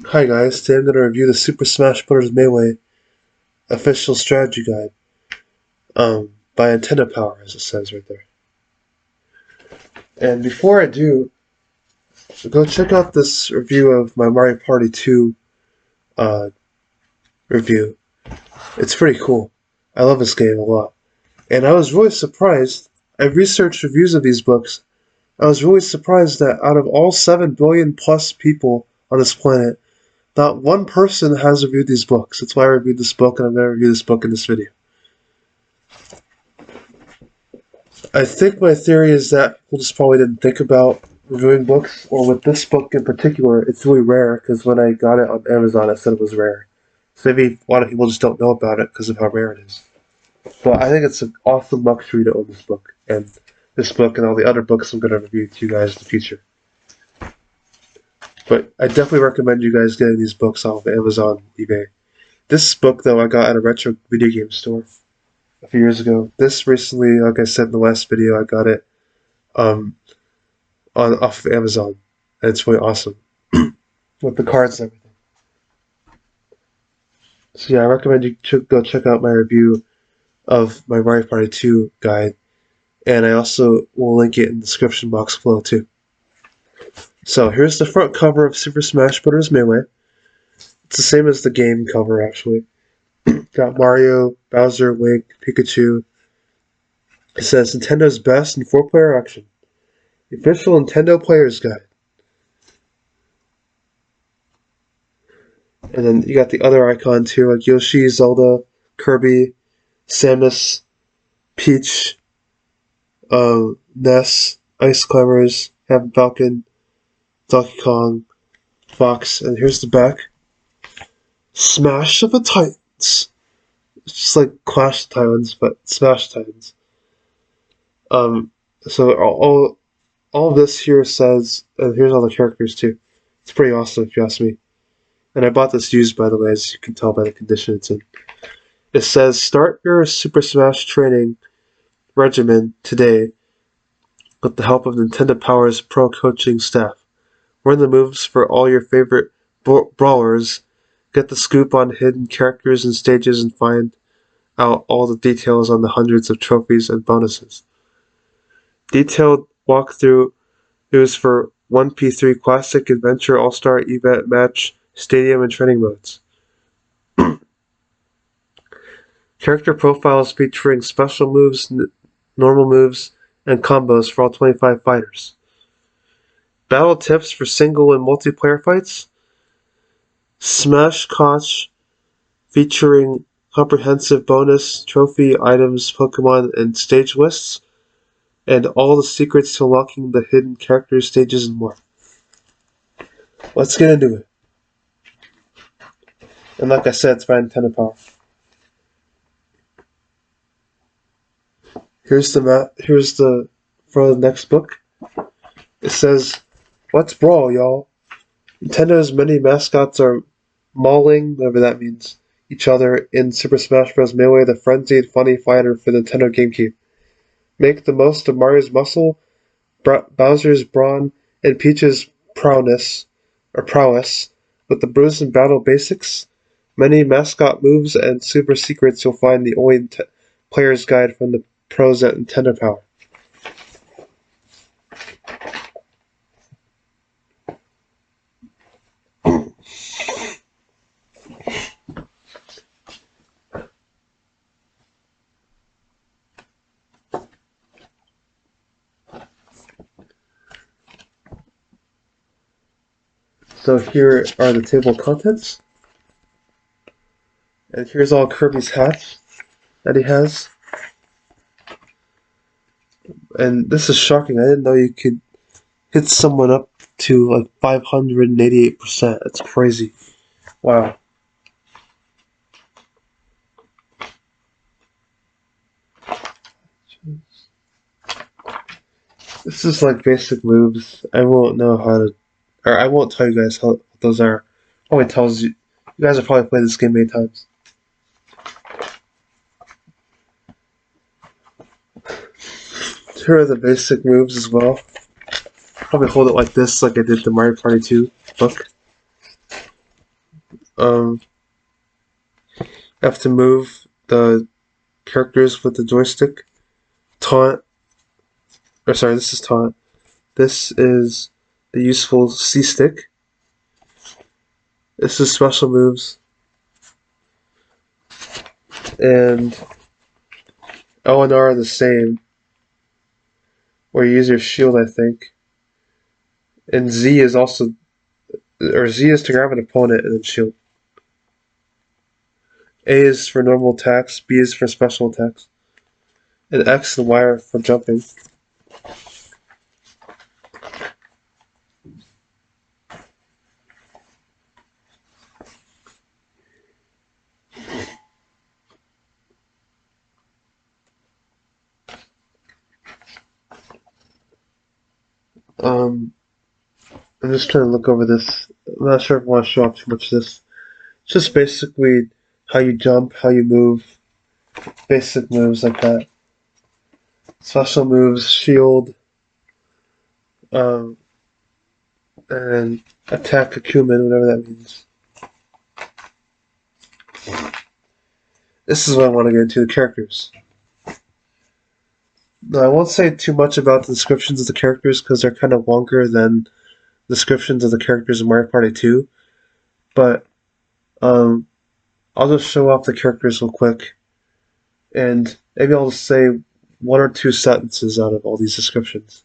Hi guys, today I'm going to review the Super Smash Bros. Melee official strategy guide by Antenna Power, as it says right there. And before I do, go check out this review of my Mario Party 2 uh, review. It's pretty cool. I love this game a lot. And I was really surprised. I researched reviews of these books. I was really surprised that out of all 7 billion plus people on this planet, not one person has reviewed these books. That's why I reviewed this book, and I'm going to review this book in this video. I think my theory is that people just probably didn't think about reviewing books, or with this book in particular, it's really rare, because when I got it on Amazon, it said it was rare. So maybe a lot of people just don't know about it because of how rare it is. But I think it's an awesome luxury to own this book, and all the other books I'm going to review to you guys in the future. But I definitely recommend you guys getting these books off of Amazon, eBay. This book, though, I got at a retro video game store a few years ago. This recently, like I said in the last video, I got it off of Amazon, and it's really awesome with the cards and everything. So yeah, I recommend you go check out my review of my Mario Party 2 guide, and I also will link it in the description box below too. So here's the front cover of Super Smash Bros. Melee. It's the same as the game cover actually. Got Mario, Bowser, Link, Pikachu. It says Nintendo's best in 4-player action. The official Nintendo Player's Guide. And then you got the other icons here like Yoshi, Zelda, Kirby, Samus, Peach, Ness, Ice Climbers, Captain Falcon, Donkey Kong, Fox, and here's the back. Smash of the Titans. It's just like Clash of Titans, but Smash Titans. So all this here says, and here's all the characters too. It's pretty awesome if you ask me. And I bought this used, by the way, as you can tell by the condition it's in. It says, start your Super Smash training regimen today with the help of Nintendo Power's pro coaching staff. Learn the moves for all your favorite brawlers, get the scoop on hidden characters and stages, and find out all the details on the hundreds of trophies and bonuses. Detailed walkthrough news for 1P3 Classic, Adventure, All-Star, Event, Match, Stadium, and Training modes. Character profiles featuring special moves, normal moves, and combos for all 25 fighters. Battle tips for single and multiplayer fights. Smash Koch featuring comprehensive bonus, trophy, items, Pokemon, and stage lists. And all the secrets to unlocking the hidden characters, stages, and more. Let's get into it. And like I said, it's by Nintendo Power. Here's the map. Here's the for the next book. It says, "Let's brawl, y'all." Nintendo's many mascots are mauling, whatever that means, each other in Super Smash Bros. Melee, the frenzied, funny fighter for the Nintendo GameCube. Make the most of Mario's muscle, Bowser's brawn, and Peach's prowess with the brews and battle basics, many mascot moves, and super secrets you'll find the only player's guide from the pros at Nintendo Power. So here are the table of contents. And here's all Kirby's hats that he has. And this is shocking. I didn't know you could hit someone up to like 588%. That's crazy. Wow. This is like basic moves. I won't know how to, or I won't tell you guys what those are. Probably tells you. You guys have probably played this game many times. Here are the basic moves as well. Probably hold it like this, like I did the Mario Party 2 book. I have to move the characters with the joystick. Taunt, or sorry, this is taunt. This is the useful C stick. This is special moves. And L and R are the same, where you use your shield, I think. And Z is also, or Z is to grab an opponent and then shield. A is for normal attacks, B is for special attacks. And X and Y are for jumping. I'm just trying to look over this. I'm not sure if I want to show off too much of this. It's just basically how you jump, how you move, basic moves like that. Special moves, shield, um, and attack a cumin, whatever that means. This is what I want to get into, the characters. Now, I won't say too much about the descriptions of the characters because they're kind of longer than descriptions of the characters in Mario Party 2, but um, I'll just show off the characters real quick, and maybe I'll just say one or two sentences out of all these descriptions,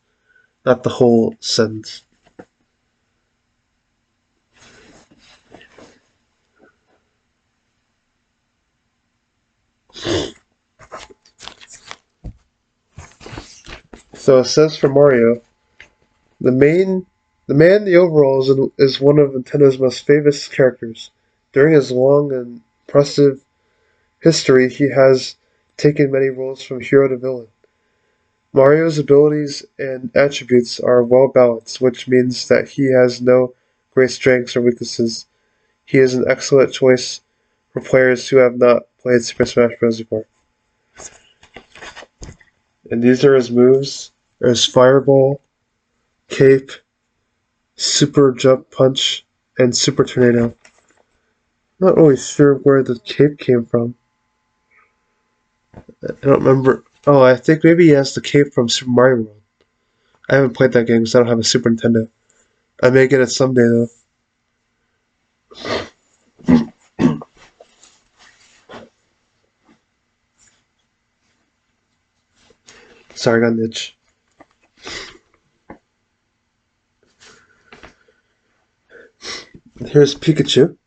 not the whole sentence. So it says for Mario, the man in the overalls is one of Nintendo's most famous characters. During his long and impressive history, he has taken many roles from hero to villain. Mario's abilities and attributes are well balanced, which means that he has no great strengths or weaknesses. He is an excellent choice for players who have not played Super Smash Bros. Before. And these are his moves. There's Fireball, Cape, Super Jump Punch, and Super Tornado. Not really sure where the cape came from. I don't remember. Oh, I think maybe he has the cape from Super Mario World. I haven't played that game because I don't have a Super Nintendo. I may get it someday though. Sorry, I got an itch. Here's Pikachu.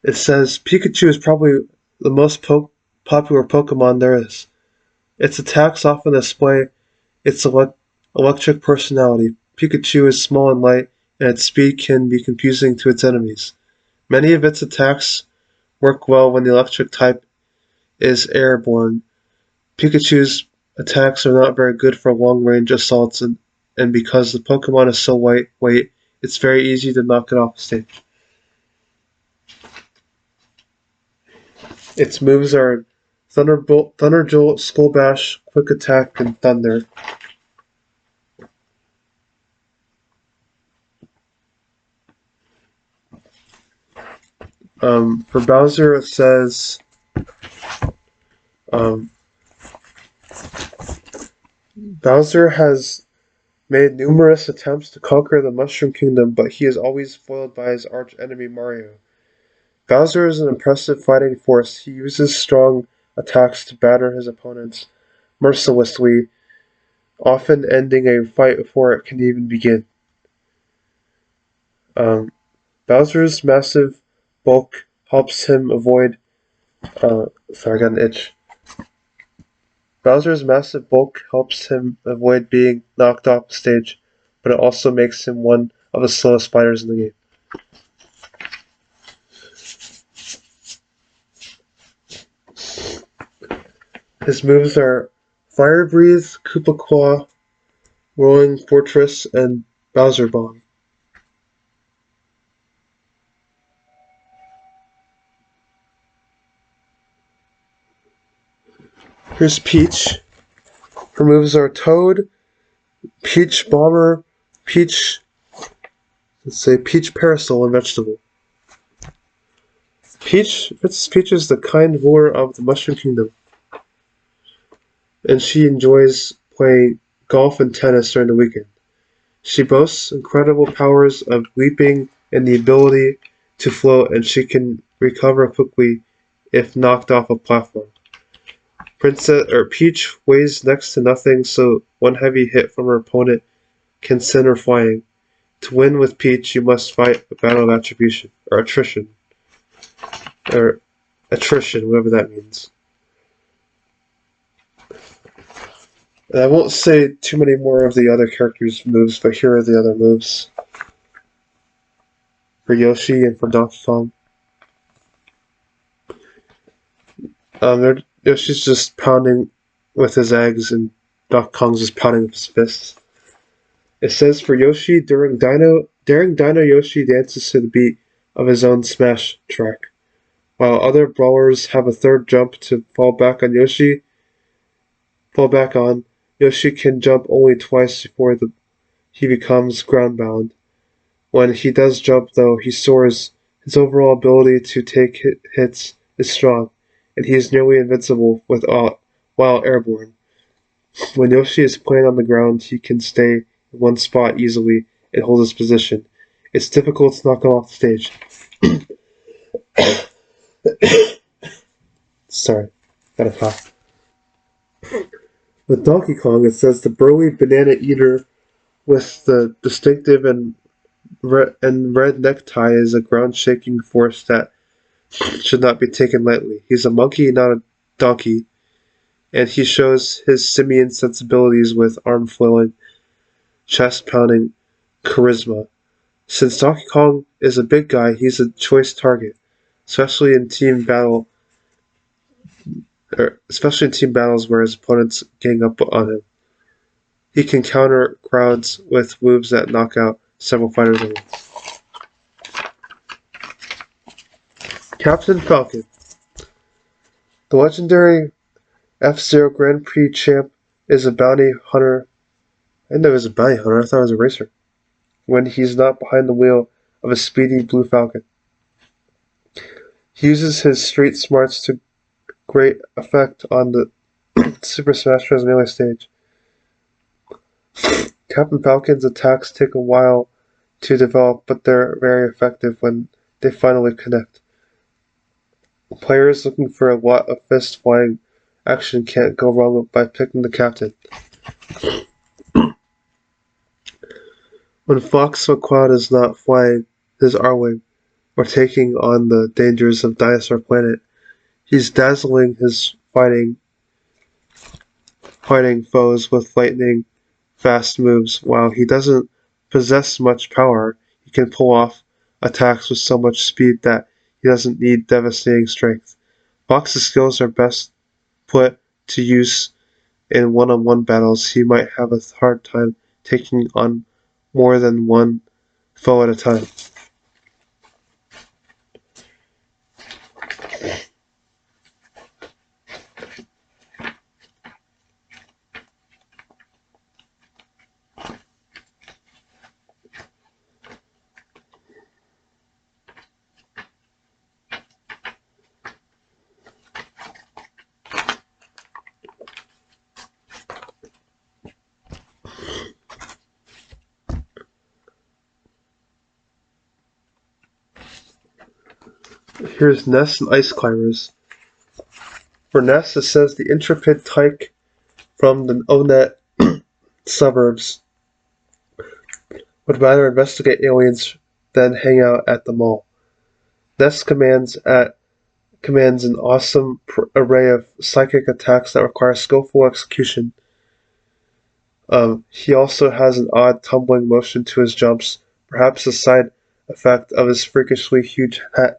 It says Pikachu is probably the most popular Pokemon there is. Its attacks often display its electric personality. Pikachu is small and light, and its speed can be confusing to its enemies. Many of its attacks work well when the electric type is airborne. Pikachu's attacks are not very good for long-range assaults, and because the Pokemon is so lightweight, it's very easy to knock it off the stage. Its moves are Thunderbolt, Thunder Jolt, Skull Bash, Quick Attack, and Thunder. For Bowser, it says um, Bowser has made numerous attempts to conquer the Mushroom Kingdom, but he is always foiled by his arch-enemy Mario. Bowser is an impressive fighting force. He uses strong attacks to batter his opponents mercilessly, often ending a fight before it can even begin. Um, Bowser's massive bulk helps him avoid. Sorry, I got an itch. Bowser's massive bulk helps him avoid being knocked off the stage, but it also makes him one of the slowest fighters in the game. His moves are Fire Breathe, Koopa Claw, Rolling Fortress, and Bowser Bomb. Here's Peach. Her moves are Toad, Peach Bomber, Peach, let's say Peach Parasol, and Vegetable. Princess Peach is the kind ruler of the Mushroom Kingdom, and she enjoys playing golf and tennis during the weekend. She boasts incredible powers of leaping and the ability to float, and she can recover quickly if knocked off a platform. Peach weighs next to nothing, so one heavy hit from her opponent can send her flying. To win with Peach, you must fight a battle of attribution, or attrition, whatever that means. And I won't say too many more of the other characters' moves, but here are the other moves for Yoshi and for Donkey Kong. Yoshi's just pounding with his eggs, and Donkey Kong's just pounding with his fists. It says for Yoshi, daring Dino Yoshi dances to the beat of his own Smash track. While other brawlers have a third jump to fall back on, Yoshi can jump only twice before he becomes ground-bound. When he does jump, though, he soars. His overall ability to take hits is strong, and he is nearly invincible while airborne. When Yoshi is playing on the ground, he can stay in one spot easily and hold his position. It's difficult to knock him off the stage. Sorry, got a cough. With Donkey Kong, it says the burly banana eater with the distinctive and red necktie is a ground-shaking force that should not be taken lightly. He's a monkey, not a donkey, and he shows his simian sensibilities with arm-flailing, chest-pounding charisma. Since Donkey Kong is a big guy, he's a choice target, especially in team battles where his opponents gang up on him. He can counter crowds with moves that knock out several fighters at once. Captain Falcon. The legendary F-Zero Grand Prix champ is a bounty hunter. I didn't know he was a bounty hunter, I thought he was a racer. When he's not behind the wheel of a speedy blue falcon. He uses his street smarts to great effect on the Super Smash Bros. Melee stage. Captain Falcon's attacks take a while to develop, but they're very effective when they finally connect. Players looking for a lot of fist-flying action can't go wrong by picking the captain. When Fox McCloud is not flying his R-Wing or taking on the dangers of Dinosaur Planet, he's dazzling his fighting foes with lightning-fast moves. While he doesn't possess much power, he can pull off attacks with so much speed that he doesn't need devastating strength. Fox's skills are best put to use in one-on-one battles. He might have a hard time taking on more than one foe at a time. Here's Ness and Ice Climbers. For Ness, it says the intrepid tyke from the Onet suburbs would rather investigate aliens than hang out at the mall. Ness commands an awesome array of psychic attacks that require skillful execution. He also has an odd tumbling motion to his jumps, perhaps a side effect of his freakishly huge head.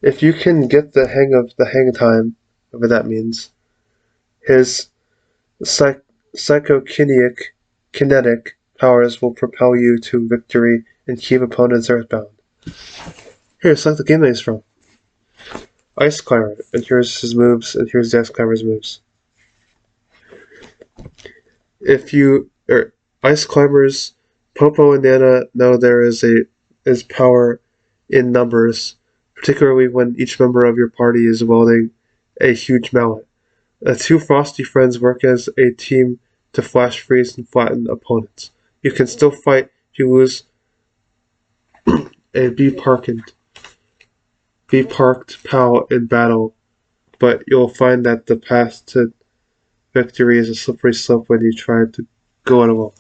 If you can get the hang of the hang time, whatever that means, his psychokinetic powers will propel you to victory and keep opponents earthbound. Here, select the game that he's from. Ice Climber, and here's his moves, and here's the Ice Climber's moves. Ice Climber's Popo and Nana know there is power in numbers, particularly when each member of your party is wielding a huge mallet. The two Frosty friends work as a team to flash freeze and flatten opponents. You can still fight if you lose a be parked pal in battle, but you'll find that the path to victory is a slippery slope when you try to go it alone.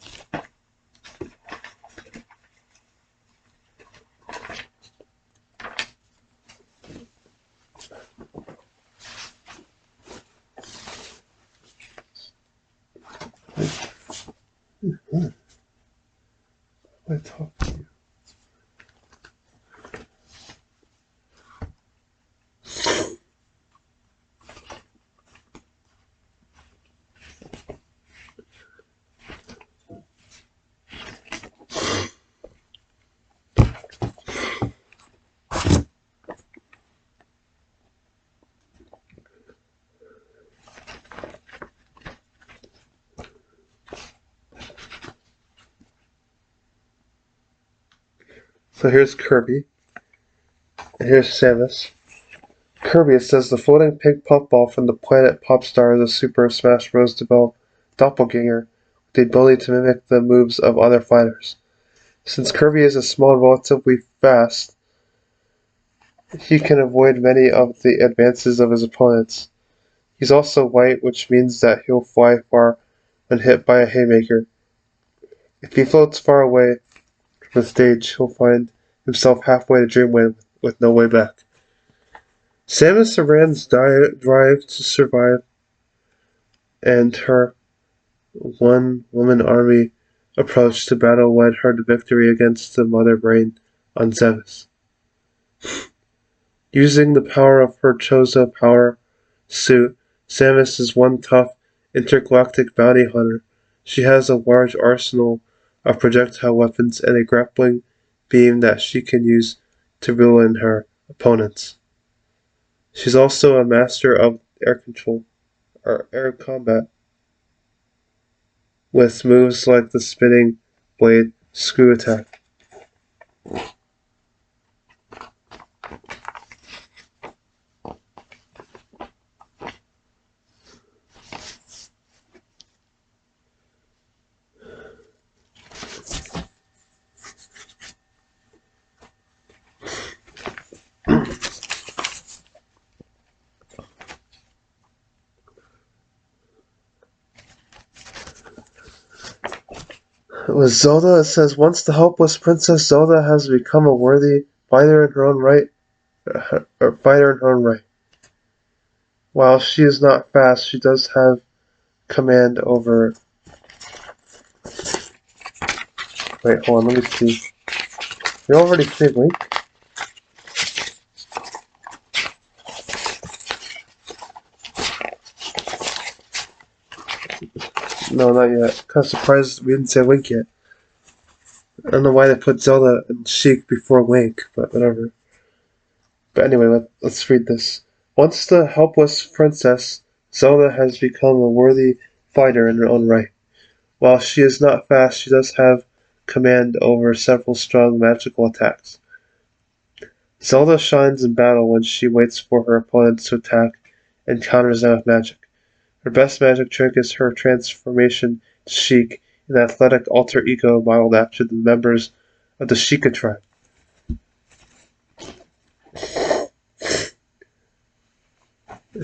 I talk to you. So here's Kirby, and here's Samus. Kirby, it says the floating pink puffball from the planet Popstar is a Super Smash Bros. Doppelganger with the ability to mimic the moves of other fighters. Since Kirby is small and relatively fast, he can avoid many of the advances of his opponents. He's also white, which means that he'll fly far when hit by a haymaker. If he floats far away from the stage, he'll find himself halfway to Dreamland with no way back. Samus Aran's drive to survive and her one-woman army approach to battle led her to victory against the Mother Brain on Zebes. Using the power of her Chozo power suit, Samus is one tough intergalactic bounty hunter. She has a large arsenal of projectile weapons and a grappling beam that she can use to ruin her opponents. She's also a master of air control or air combat, with moves like the spinning blade screw attack. With Zelda, it says, once the helpless Princess Zelda has become a worthy fighter in her own right. While she is not fast, she does have command over. Wait, hold on, let me see. You already say Link? No, not yet. Kind of surprised we didn't say Link yet. I don't know why they put Zelda and Sheik before Link, but whatever. But anyway, let's read this. Once the helpless princess, Zelda has become a worthy fighter in her own right. While she is not fast, she does have command over several strong magical attacks. Zelda shines in battle when she waits for her opponents to attack and counters them with magic. Her best magic trick is her transformation to Sheik, an athletic alter ego modeled after the members of the Sheikah tribe.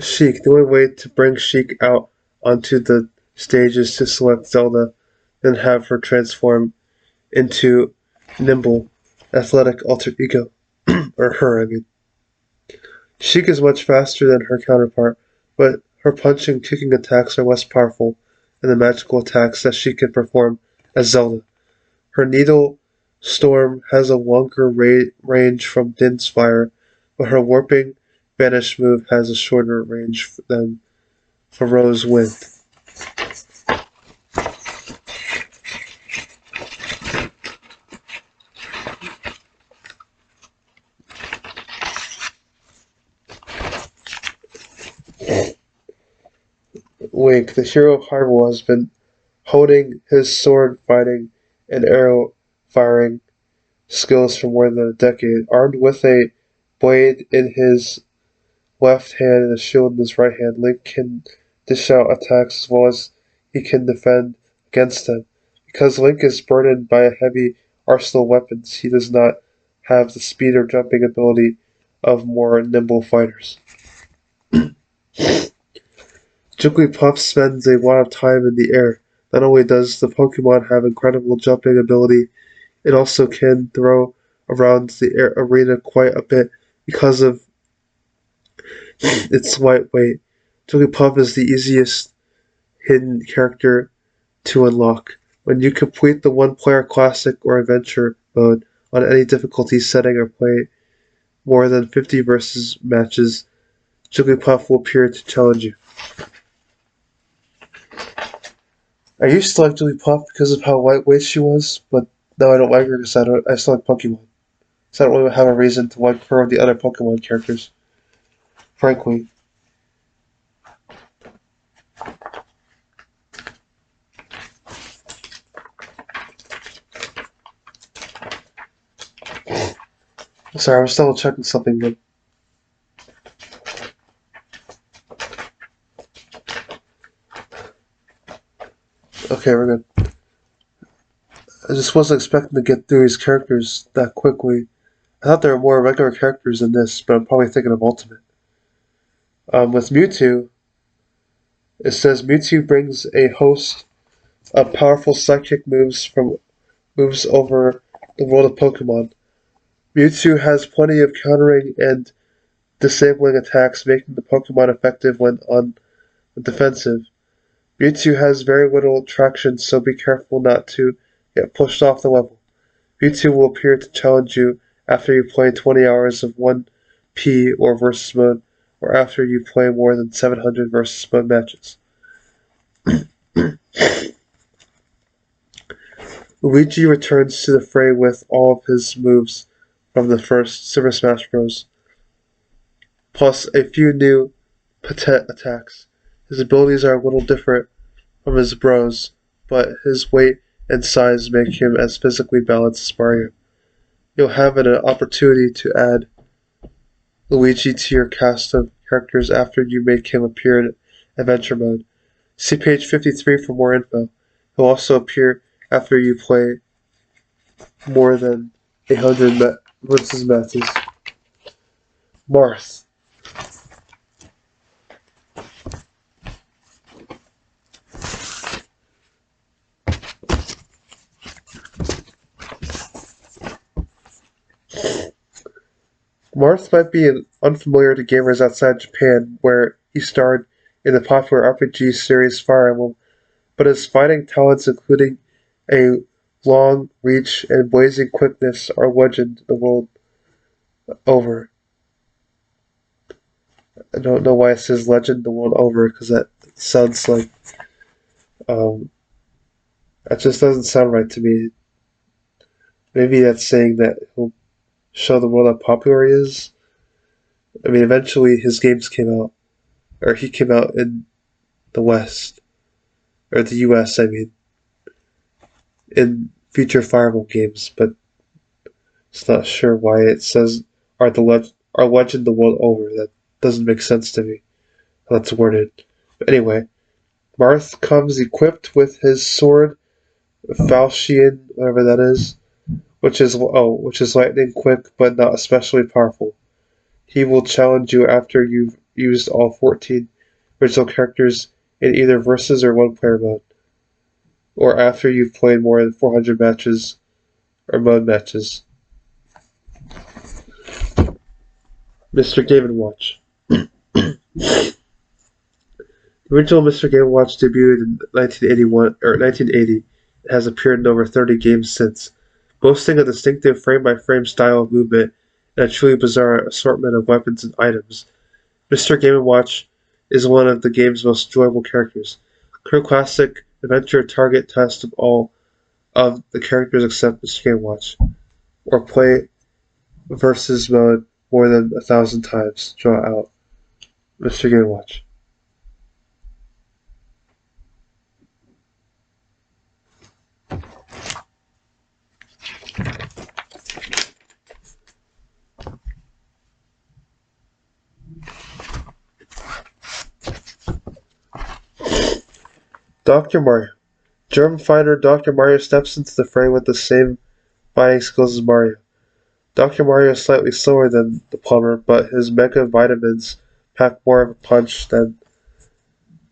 Sheik. The only way to bring Sheik out onto the stage is to select Zelda, then have her transform into nimble, athletic alter ego. Or her, I mean. Sheik is much faster than her counterpart, but her punching and kicking attacks are less powerful than the magical attacks that she can perform as Zelda. Her Needle Storm has a longer range from Din's Fire, but her Warping Vanish move has a shorter range than Faro's Wind. Link, the hero of Hyrule, has been holding his sword fighting an arrow firing skills for more than a decade. Armed with a blade in his left hand and a shield in his right hand, Link can dish out attacks as well as he can defend against them. Because Link is burdened by a heavy arsenal of weapons, he does not have the speed or jumping ability of more nimble fighters. Jigglypuff spends a lot of time in the air. Not only does the Pokemon have incredible jumping ability, it also can throw around the arena quite a bit because of its lightweight. Jigglypuff is the easiest hidden character to unlock. When you complete the one-player classic or adventure mode on any difficulty setting or play more than 50 versus matches, Jigglypuff will appear to challenge you. I used to like Jigglypuff because of how lightweight she was, but now I don't like her because I still like Pokemon. So I don't really have a reason to like her or the other Pokemon characters, frankly. Sorry, I was still checking something, but okay, we're good. I just wasn't expecting to get through these characters that quickly. I thought there were more regular characters than this, but I'm probably thinking of Ultimate. With Mewtwo, it says Mewtwo brings a host of powerful psychic moves over the world of Pokemon. Mewtwo has plenty of countering and disabling attacks, making the Pokemon effective when on the defensive. Mewtwo has very little traction, so be careful not to get pushed off the level. Mewtwo will appear to challenge you after you play 20 hours of 1P or versus mode, or after you play more than 700 versus mode matches. Luigi returns to the fray with all of his moves from the first Super Smash Bros., plus a few new Patet attacks. His abilities are a little different from his bros, but his weight and size make him as physically balanced as Mario. You'll have an opportunity to add Luigi to your cast of characters after you make him appear in Adventure Mode. See page 53 for more info. He'll also appear after you play more than 800 versus matches. Marth. Marth might be unfamiliar to gamers outside Japan, where he starred in the popular RPG series Fire Emblem, but his fighting talents, including a long reach and blazing quickness, are legend the world over. I don't know why it says legend the world over, because that sounds like um, that just doesn't sound right to me. Maybe that's saying that he'll show the world how popular he is. I mean, eventually his games came out, or he came out in the West, or the US, I mean, in future Fire Emblem games, but it's not sure why it says are legend the world over. That doesn't make sense to me. How that's worded. But anyway, Marth comes equipped with his sword, Falchion, whatever that is, which is lightning quick but not especially powerful. He will challenge you after you've used all 14 original characters in either versus or one-player mode, or after you've played more than 400 matches or mode matches. Mr. Game & Watch. The original Mr. Game & Watch debuted in 1980 and has appeared in over 30 games since, boasting a distinctive frame-by-frame style of movement and a truly bizarre assortment of weapons and items. Mr. Game & Watch is one of the game's most enjoyable characters. Clear classic adventure target test of all of the characters except Mr. Game & Watch, or play versus mode more than 1,000 times. Draw out Mr. Game & Watch. Dr. Mario. German fighter Dr. Mario steps into the fray with the same fighting skills as Mario. Dr. Mario is slightly slower than the plumber, but his mega vitamins pack more of a punch than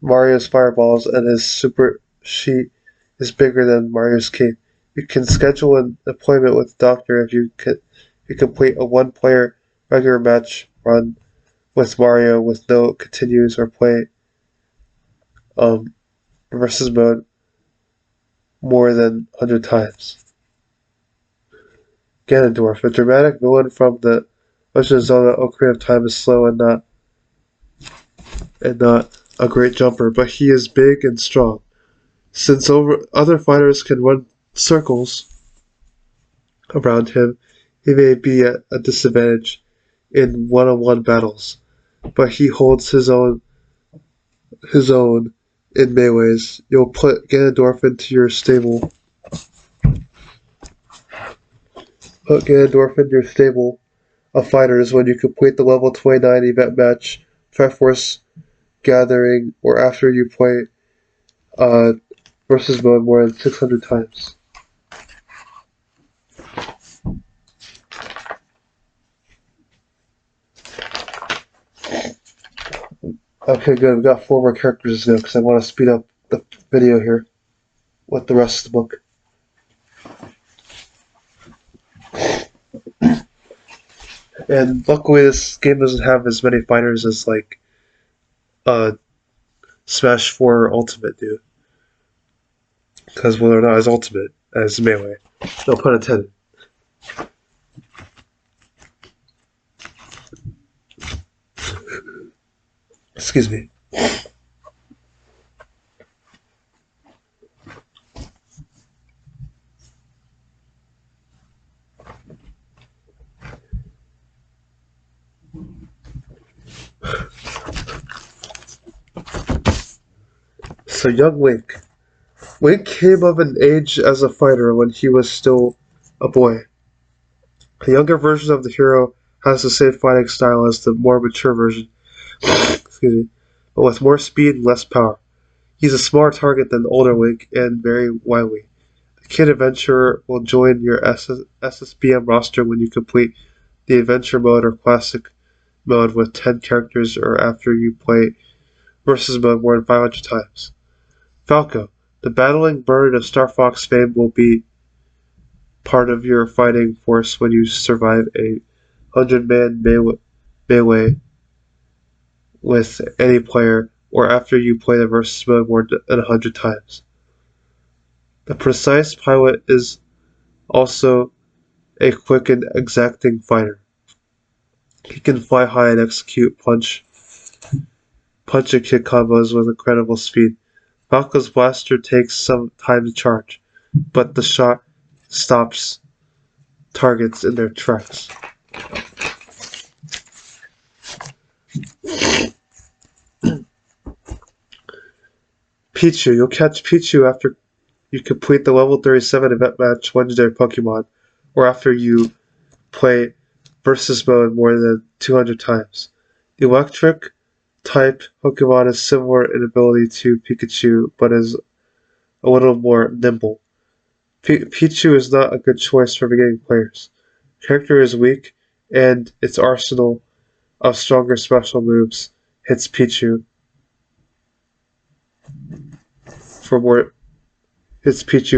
Mario's fireballs, and his super sheet is bigger than Mario's cape. You can schedule an appointment with the doctor if you complete a one-player regular match run with Mario with no continues or play um, versus mode more than 100 times. Ganondorf, a dramatic villain from the Legend of Zelda: Ocarina of Time, is slow and not a great jumper, but he is big and strong. Since other fighters can run circles around him, he may be at a disadvantage in one-on-one battles, but he holds his own in melees. You'll put Ganondorf into your stable. Put Ganondorf in your stable of fighters when you complete the level 29 event match, Triforce Gathering, or after you play uh, versus mode more than 600 times. Okay, good. We got 4 more characters to go because I want to speed up the video here with the rest of the book. And luckily, this game doesn't have as many fighters as like Smash 4 Ultimate do, because well, they're not as ultimate as Melee. No pun intended. Excuse me. So young Link. Link came of an age as a fighter when he was still a boy. A younger version of the hero has the same fighting style as the more mature version, excuse me, but with more speed and less power. He's a smaller target than older Link and very wily. The Kid Adventurer will join your SSBM roster when you complete the Adventure mode or Classic mode with 10 characters or after you play versus mode more than 500 times. Falco, the battling bird of Star Fox fame, will be part of your fighting force when you survive a 100-man melee with any player or after you play the versus mode more than 100 times. The precise pilot is also a quick and exacting fighter. He can fly high and execute punch and kick combos with incredible speed. Falco's blaster takes some time to charge, but the shot stops targets in their tracks. Pichu. You'll catch Pichu after you complete the level 37 event match Legendary Pokemon, or after you play versus mode more than 200 times. The electric type Pokemon is similar in ability to Pikachu, but is a little more nimble. Pichu is not a good choice for beginning players. The character is weak, and its arsenal of stronger special moves hits Pichu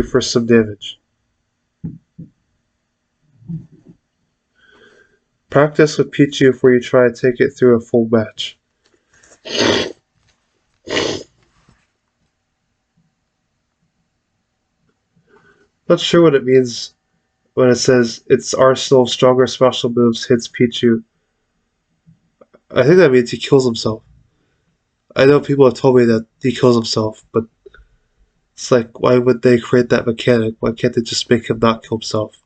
for some damage. Practice with Pichu before you try to take it through a full match. Not sure what it means when it says its arsenal of stronger special moves hits Pichu. I think that means he kills himself. I know people have told me that he kills himself, but it's like, why would they create that mechanic? Why can't they just make him not kill himself?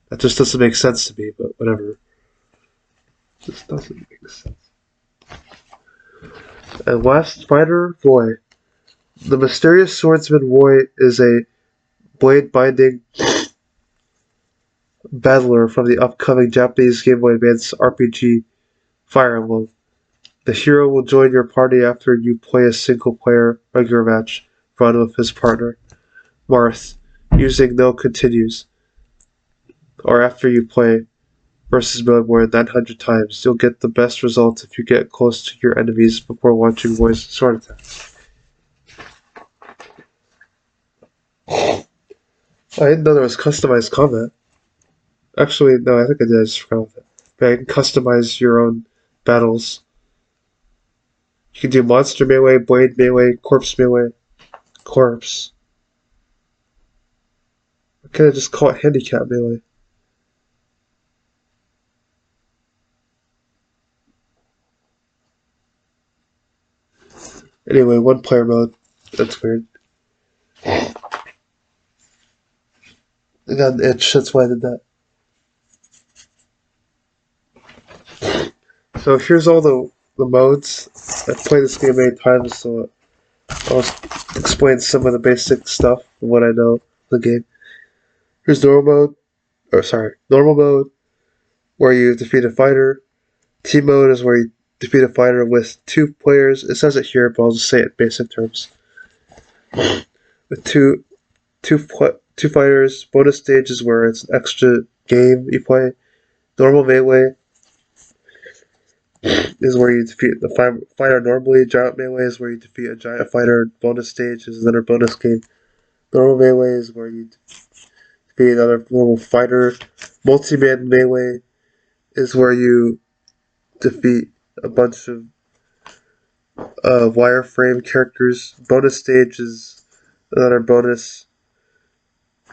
That just doesn't make sense to me, but whatever. It just doesn't make sense. And last fighter, Roy. The mysterious swordsman Roy is a blade-binding battler from the upcoming Japanese Game Boy Advance RPG Fire Emblem. The hero will join your party after you play a single-player regular match run with his partner, Marth, using no continues, or after you play versus mode more than 900 times. You'll get the best results if you get close to your enemies before launching voice sword attacks. I didn't know there was customized combat. Actually, no, I think I did. I just forgot about that. But I can customize your own battles. You can do monster melee, blade melee, corpse melee, corpse. Why can't I just call it handicap melee? Anyway, one player mode. That's weird. I got an itch, that's why I did that. So here's all the modes. I've played this game many times, so I'll explain some of the basic stuff, what I know of the game. Here's normal mode, where you defeat a fighter. Team mode is where you defeat a fighter with 2 players. It says it here, but I'll just say it in basic terms. With two fighters. Bonus stage is where it's an extra game you play. Normal melee is where you defeat the fighter normally. Giant melee is where you defeat a giant fighter. Bonus stage is another bonus game. Normal melee is where you defeat another normal fighter. Multi-man melee is where you defeat a bunch of wireframe characters. Bonus stage is another bonus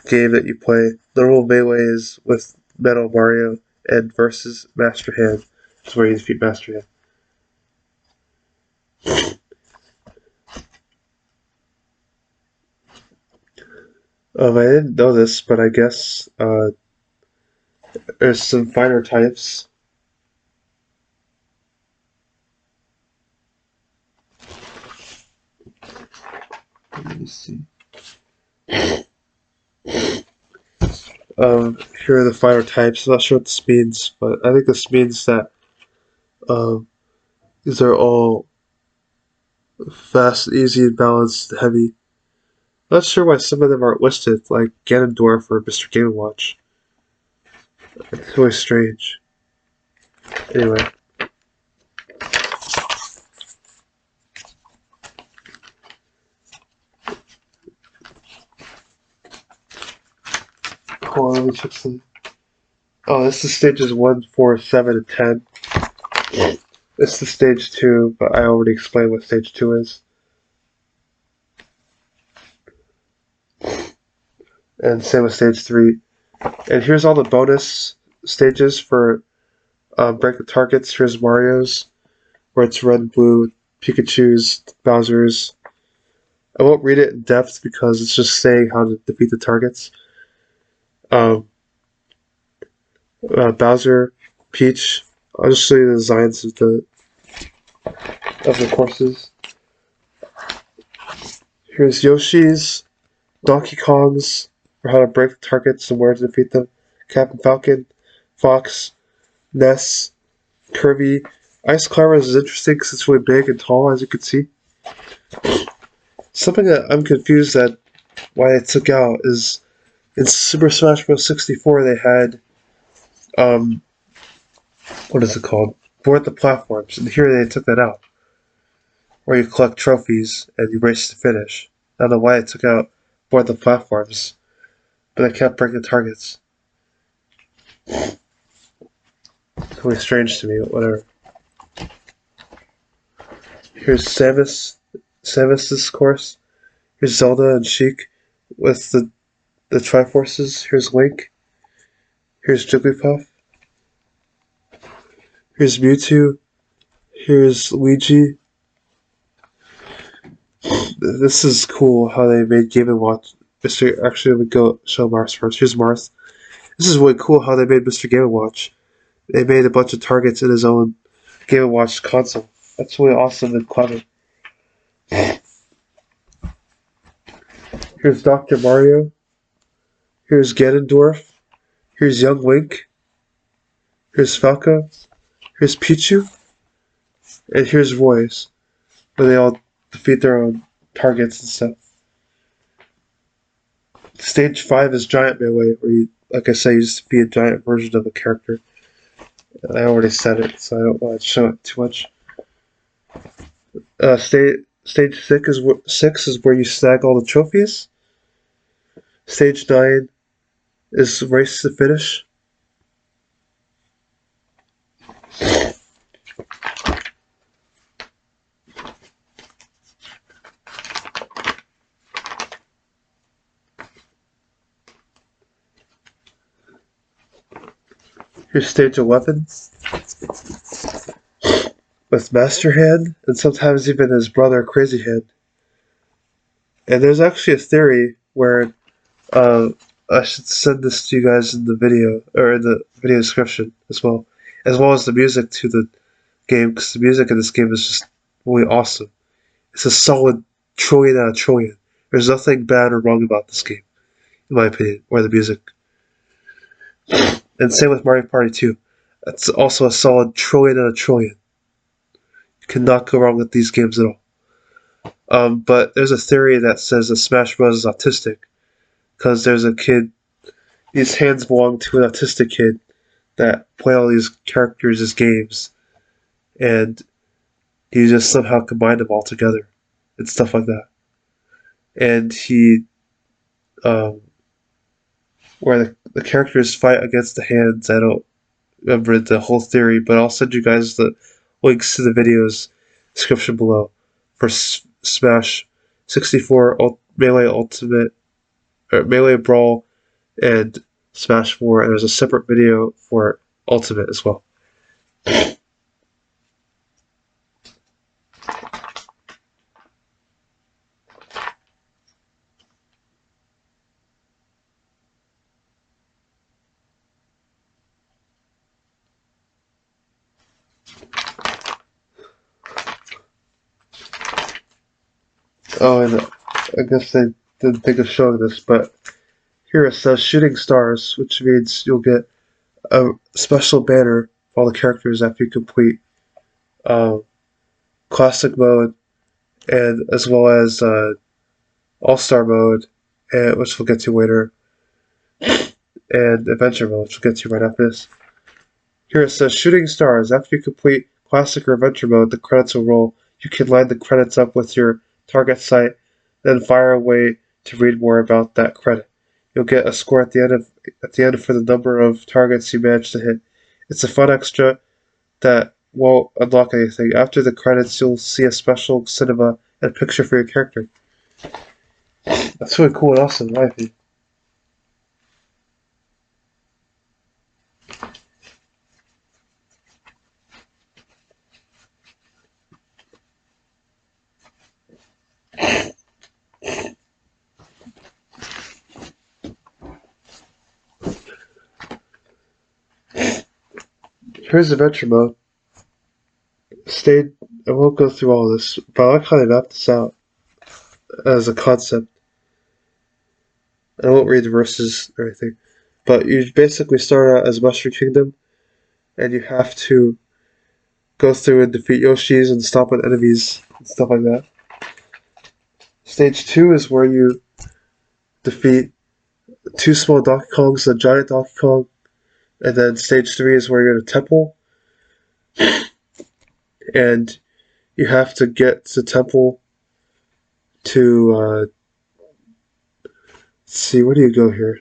game that you play. Normal melee is with Metal Mario, and versus Master Hand is where you defeat Master Hand. I didn't know this, but I guess there's some fighter types. Let me see. Here are the fighter types. I'm not sure what this means, but I think this means that these are all fast, easy, balanced, heavy. Not sure why some of them aren't listed, like Ganondorf or Mr. Game & Watch. It's really strange. Anyway. Hold on, let me check some. Oh, this is stages 1, 4, 7, and 10. This is stage 2, but I already explained what stage 2 is. And same with stage 3. And here's all the bonus stages for break the targets. Here's Mario's, where it's red and blue, Pikachu's, Bowser's. I won't read it in depth because it's just saying how to defeat the targets. Bowser, Peach. I'll just show you the designs of the courses. Here's Yoshi's, Donkey Kong's, for how to break the targets and where to defeat them. Captain Falcon, Fox, Ness, Kirby. Ice Climbers is interesting because it's really big and tall, as you can see. Something that I'm confused at why it took out is in Super Smash Bros. 64 they had what is it called? Board the platforms, and here they took that out. Where you collect trophies and you race to finish. I don't know why it took out board the platforms, but I kept breaking targets. It's really strange to me, but whatever. Here's Samus's course. Here's Zelda and Sheik with the Triforces. Here's Link. Here's Jigglypuff. Here's Mewtwo. Here's Luigi. This is cool how they made Game & Watch. Actually, we go show Mars first. Here's Mars. This is really cool how they made Mr. Game & Watch. They made a bunch of targets in his own Game & Watch console. That's really awesome and clever. Here's Dr. Mario. Here's Ganondorf. Here's Young Link. Here's Falco. Here's Pichu. And here's Roy's, where they all defeat their own targets and stuff. Stage 5 is Giant Melee, where you, like I said, you just be a giant version of a character. I already said it, so I don't want to show it too much. Stage 6 is where you snag all the trophies. Stage 9 is Race to Finish. Here's Stage 11 with Master Hand, and sometimes even his brother Crazy Hand. And there's actually a theory where uh, I should send this to you guys in the video, or in the video description as well as the music to the game, because the music in this game is just really awesome. It's a solid trillion out of trillion. There's nothing bad or wrong about this game, in my opinion, or the music. And same with Mario Party 2. It's also a solid trillion out of trillion. You cannot go wrong with these games at all. But there's a theory that says that Smash Bros. Is autistic, because there's a kid, these hands belong to an autistic kid that play all these characters as games, and he just somehow combined them all together and stuff like that. And he, um, where the characters fight against the hands, I don't remember the whole theory, but I'll send you guys the links to the videos description below for Smash 64 Melee Ultimate, or Melee Brawl, and Smash 4, and there's a separate video for Ultimate as well. Oh, and I guess they didn't think of showing this, but here it says Shooting Stars, which means you'll get a special banner for all the characters after you complete um, Classic mode, and as well as All-Star mode, which we'll get to later, and Adventure mode, which we'll get to right after this. Here it says Shooting Stars. After you complete Classic or Adventure mode, the credits will roll. You can line the credits up with your target sight, then fire away to read more about that credit. You'll get a score at the end for the number of targets you managed to hit. It's a fun extra that won't unlock anything. After the credits, you'll see a special cinema and a picture for your character. That's really cool and awesome, in my opinion. Here's Adventure mode. Stayed. I won't go through all this, but I like how they mapped this out as a concept. I won't read the verses or anything, but you basically start out as Mushroom Kingdom, and you have to go through and defeat Yoshis and stop with enemies and stuff like that. Stage 2 is where you defeat two small Donkey Kongs, a giant Donkey Kong, and then stage 3 is where you're in a temple, and you have to get to the temple to let's see, where do you go here?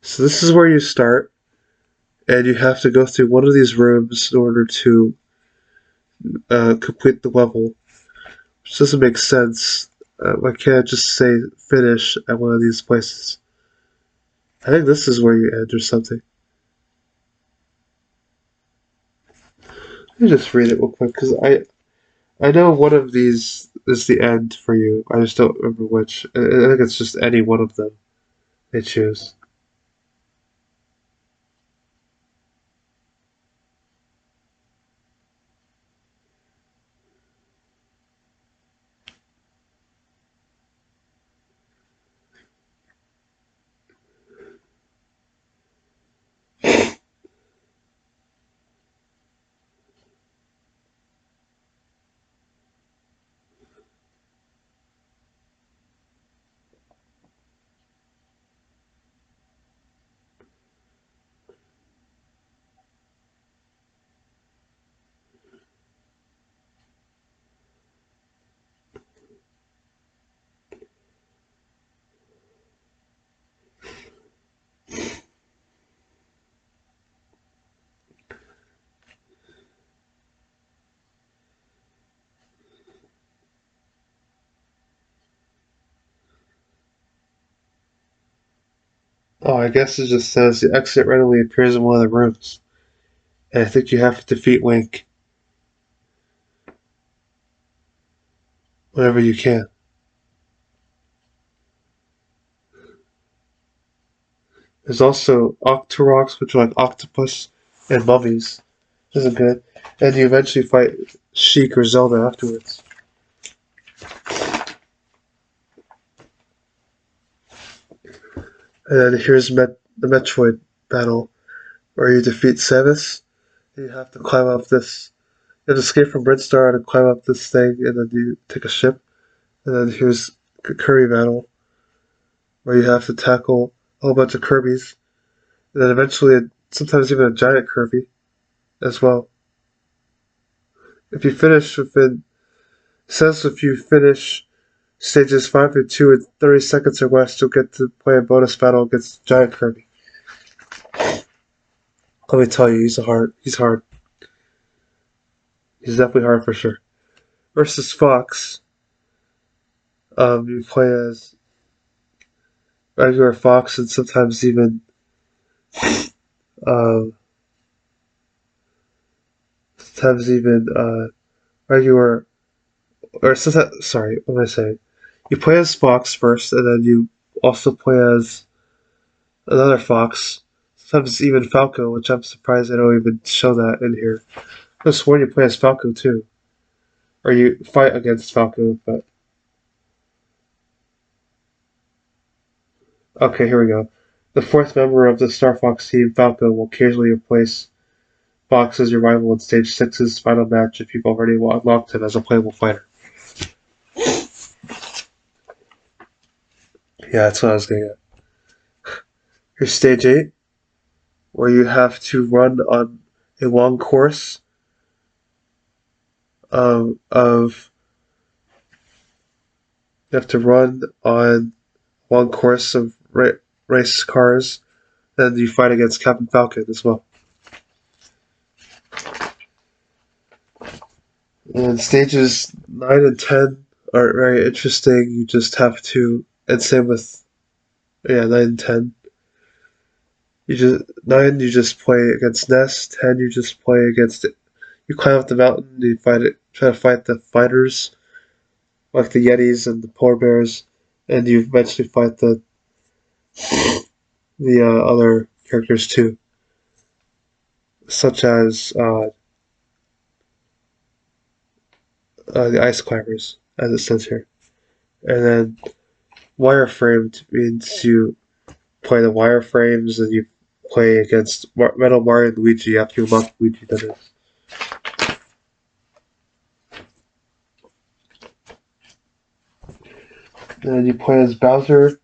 So this is where you start, and you have to go through one of these rooms in order to complete the level, which doesn't make sense. Why can't I just say finish at one of these places? I think this is where you end or something. Let me just read it real quick, because I know one of these is the end for you. I just don't remember which. I think it's just any one of them they choose. Oh, I guess it just says the exit randomly appears in one of the rooms. And I think you have to defeat Wink whenever you can. There's also Octoroks, which are like octopus and mummies. This is good. And you eventually fight Sheik or Zelda afterwards. And then here's the Metroid battle, where you defeat Samus. You have to climb up this. You have to escape from Brinstar and climb up this thing, and then you take a ship. And then here's Kirby battle, where you have to tackle a whole bunch of Kirbys. And then eventually, sometimes even a giant Kirby as well. If you finish within, says if you finish stages 5 through 2 in 30 seconds or less, you'll get to play a bonus battle against Giant Kirby. Let me tell you, he's hard. He's hard. He's definitely hard for sure. Versus Fox, you play as regular Fox and um, sometimes even regular, or sometimes, sorry, what am I saying? You play as Fox first, and then you also play as another Fox. Sometimes even Falco, which I'm surprised they don't even show that in here. I have sworn you play as Falco too, or you fight against Falco. But okay, here we go. The fourth member of the Star Fox team, Falco, will occasionally replace Fox as your rival in Stage 6's final match if you've already unlocked him as a playable fighter. Yeah, that's what I was getting at. Here's Stage 8, where you have to run on a long course of you have to run on one course of race cars, and you fight against Captain Falcon as well. And stages 9 and 10 are very interesting. You just have to, and same with, 9 and 10. You just 9 you just play against Ness. 10 you just play against it. You climb up the mountain. You fight it. Try to fight the fighters like the Yetis and the polar bears, and you eventually fight the other characters too, such as the ice climbers, as it says here. And then wireframed means you play the wireframes and you play against Metal Mario and Luigi after you unlock Luigi, that is. And then you play as Bowser,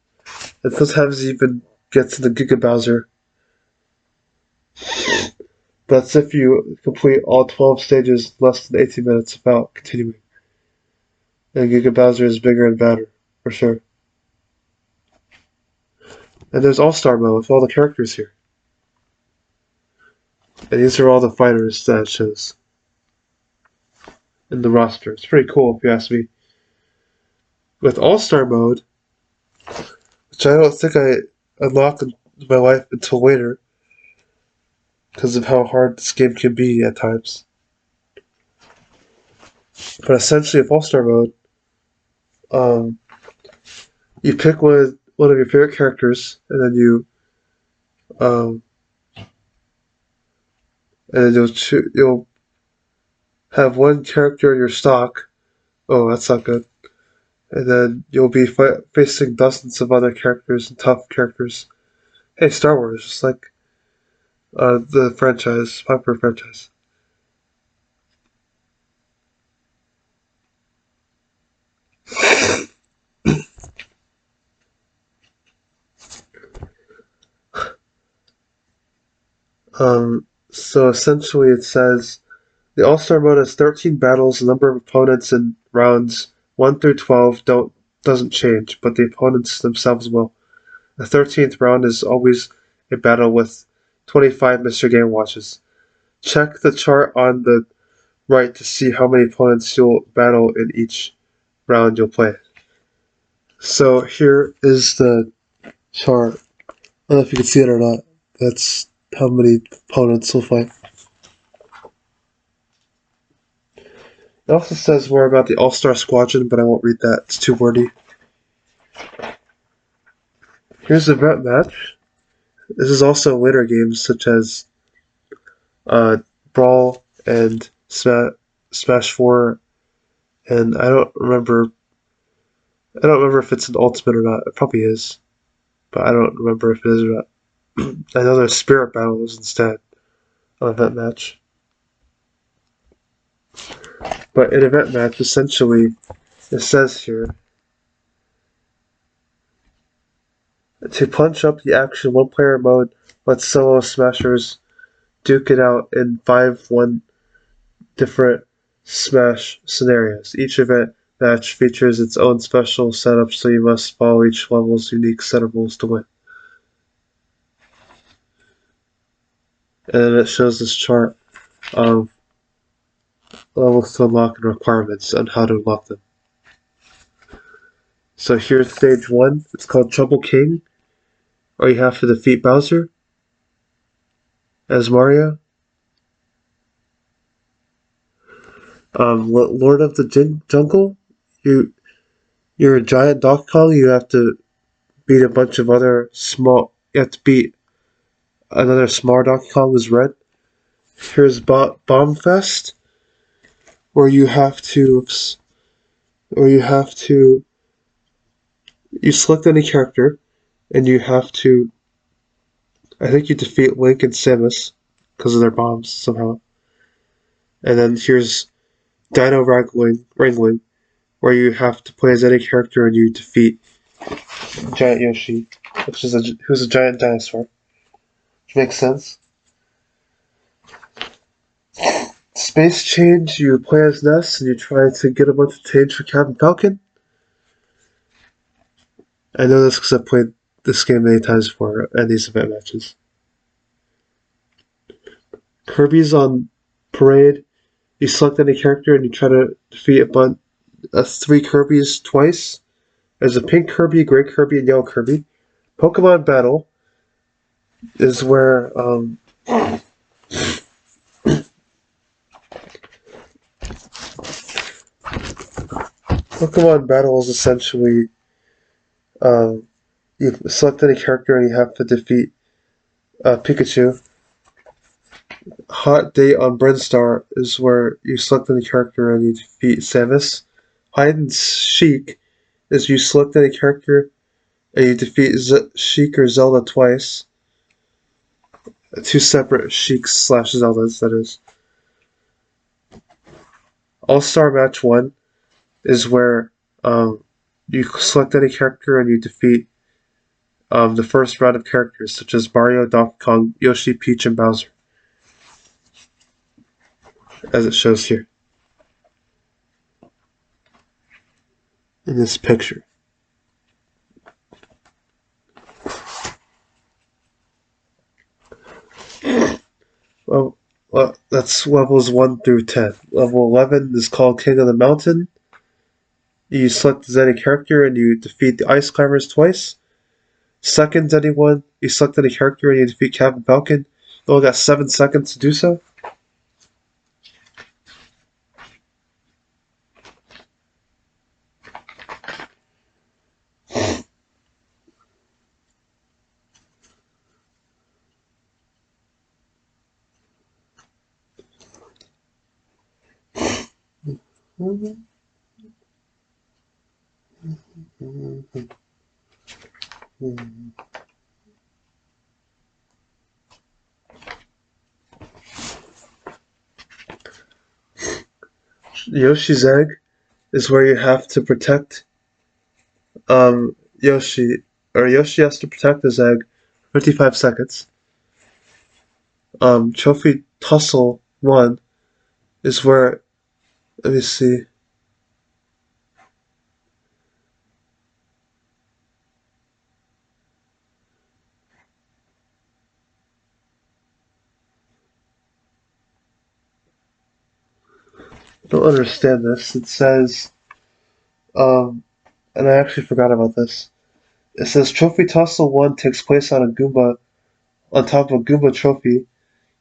and sometimes you even get to the Giga Bowser. That's if you complete all 12 stages in less than 18 minutes without continuing. And Giga Bowser is bigger and badder, for sure. And there's All-Star mode with all the characters here. And these are all the fighters that it shows in the roster. It's pretty cool if you ask me. With All-Star mode, which I don't think I unlocked in my life until later, because of how hard this game can be at times. But essentially, with All-Star mode, um, you pick one of your favorite characters, and then um, you'll have one character in your stock. Oh, that's not good. And then you'll be facing dozens of other characters and tough characters. Hey, Star Wars, just like the franchise, popular franchise. So essentially, it says the All-Star mode has 13 battles. The number of opponents in rounds 1 through 12 doesn't change, but the opponents themselves will. The 13th round is always a battle with 25 Mr. Game Watches. Check the chart on the right to see how many opponents you'll battle in each round you'll play. So here is the chart I don't know if you can see it or not. That's how many opponents will fight. It also says more about the All-Star Squadron, but I won't read that. It's too wordy. Here's the event match. This is also later games such as Brawl and Smash 4, and I don't remember. I don't remember if it's an Ultimate or not. It probably is, but I don't remember if it is or not. I know there's Spirit Battles instead of event match. But in event match, essentially, it says here to punch up the action one-player mode, let solo smashers duke it out in 5-1 different Smash scenarios. Each event match features its own special setup, so you must follow each level's unique set of rules to win. And then it shows this chart of levels to unlock and requirements on how to unlock them. So here's stage 1. It's called Trouble King, or you have to defeat Bowser as Mario. Lord of the Jungle, you're a giant Donkey Kong. You have to beat a bunch of other small. You have to beat another small Donkey Kong who's red. Here's Bomb Fest, where you have to, you select any character, and you have to. I think you defeat Link and Samus because of their bombs somehow. And then here's Dino Wrangling, where you have to play as any character and you defeat Giant Yoshi, who's a giant dinosaur. Which makes sense. Space Change, you play as Ness and you try to get a bunch of change for Captain Falcon. I know this because I've played this game many times before and these event matches. Kirby's on Parade. You select any character and you try to defeat 3 Kirbys twice. There's a pink Kirby, gray Kirby, and yellow Kirby. Pokemon Battle is where Pokemon Battle is essentially you select any character and you have to defeat Pikachu. Hot Date on Brinstar is where you select any character and you defeat Samus. Hide and Seek is you select any character and you defeat Sheik or Zelda twice. 2 separate Sheiks / Zeldas, that is. All-Star Match 1 is where you select any character and you defeat the first round of characters, such as Mario, Donkey Kong, Yoshi, Peach, and Bowser, as it shows here in this picture. Well, that's levels 1 through 10. Level 11 is called King of the Mountain. You select as any character and you defeat the Ice Climbers twice. Second, anyone, you select any character and you defeat Captain Falcon. You only got 7 seconds to do so. Yoshi's Egg is where you have to protect Yoshi, or Yoshi has to protect his egg 55 seconds. Trophy Tussle 1 is where, let me see. I don't understand this. It says, and I actually forgot about this. It says Trophy Tussle 1 takes place on a Goomba on top of a Goomba trophy.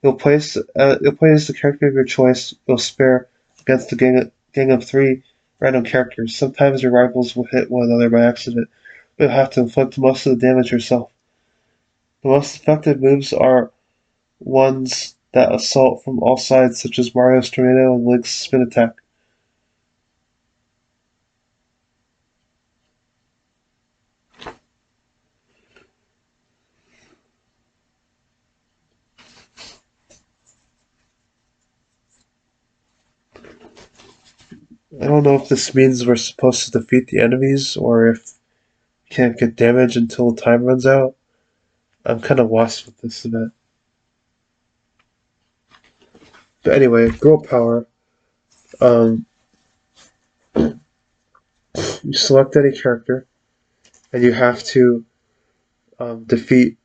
You'll place the character of your choice you'll spare against a gang of 3 random characters. Sometimes your rivals will hit one another by accident, but you'll have to inflict most of the damage yourself. The most effective moves are ones that assault from all sides, such as Mario's Tornado and Link's Spin Attack. I don't know if this means we're supposed to defeat the enemies or if we can't get damage until the time runs out. I'm kind of lost with this event. But anyway, Girl Power. Um, you select any character, and you have to defeat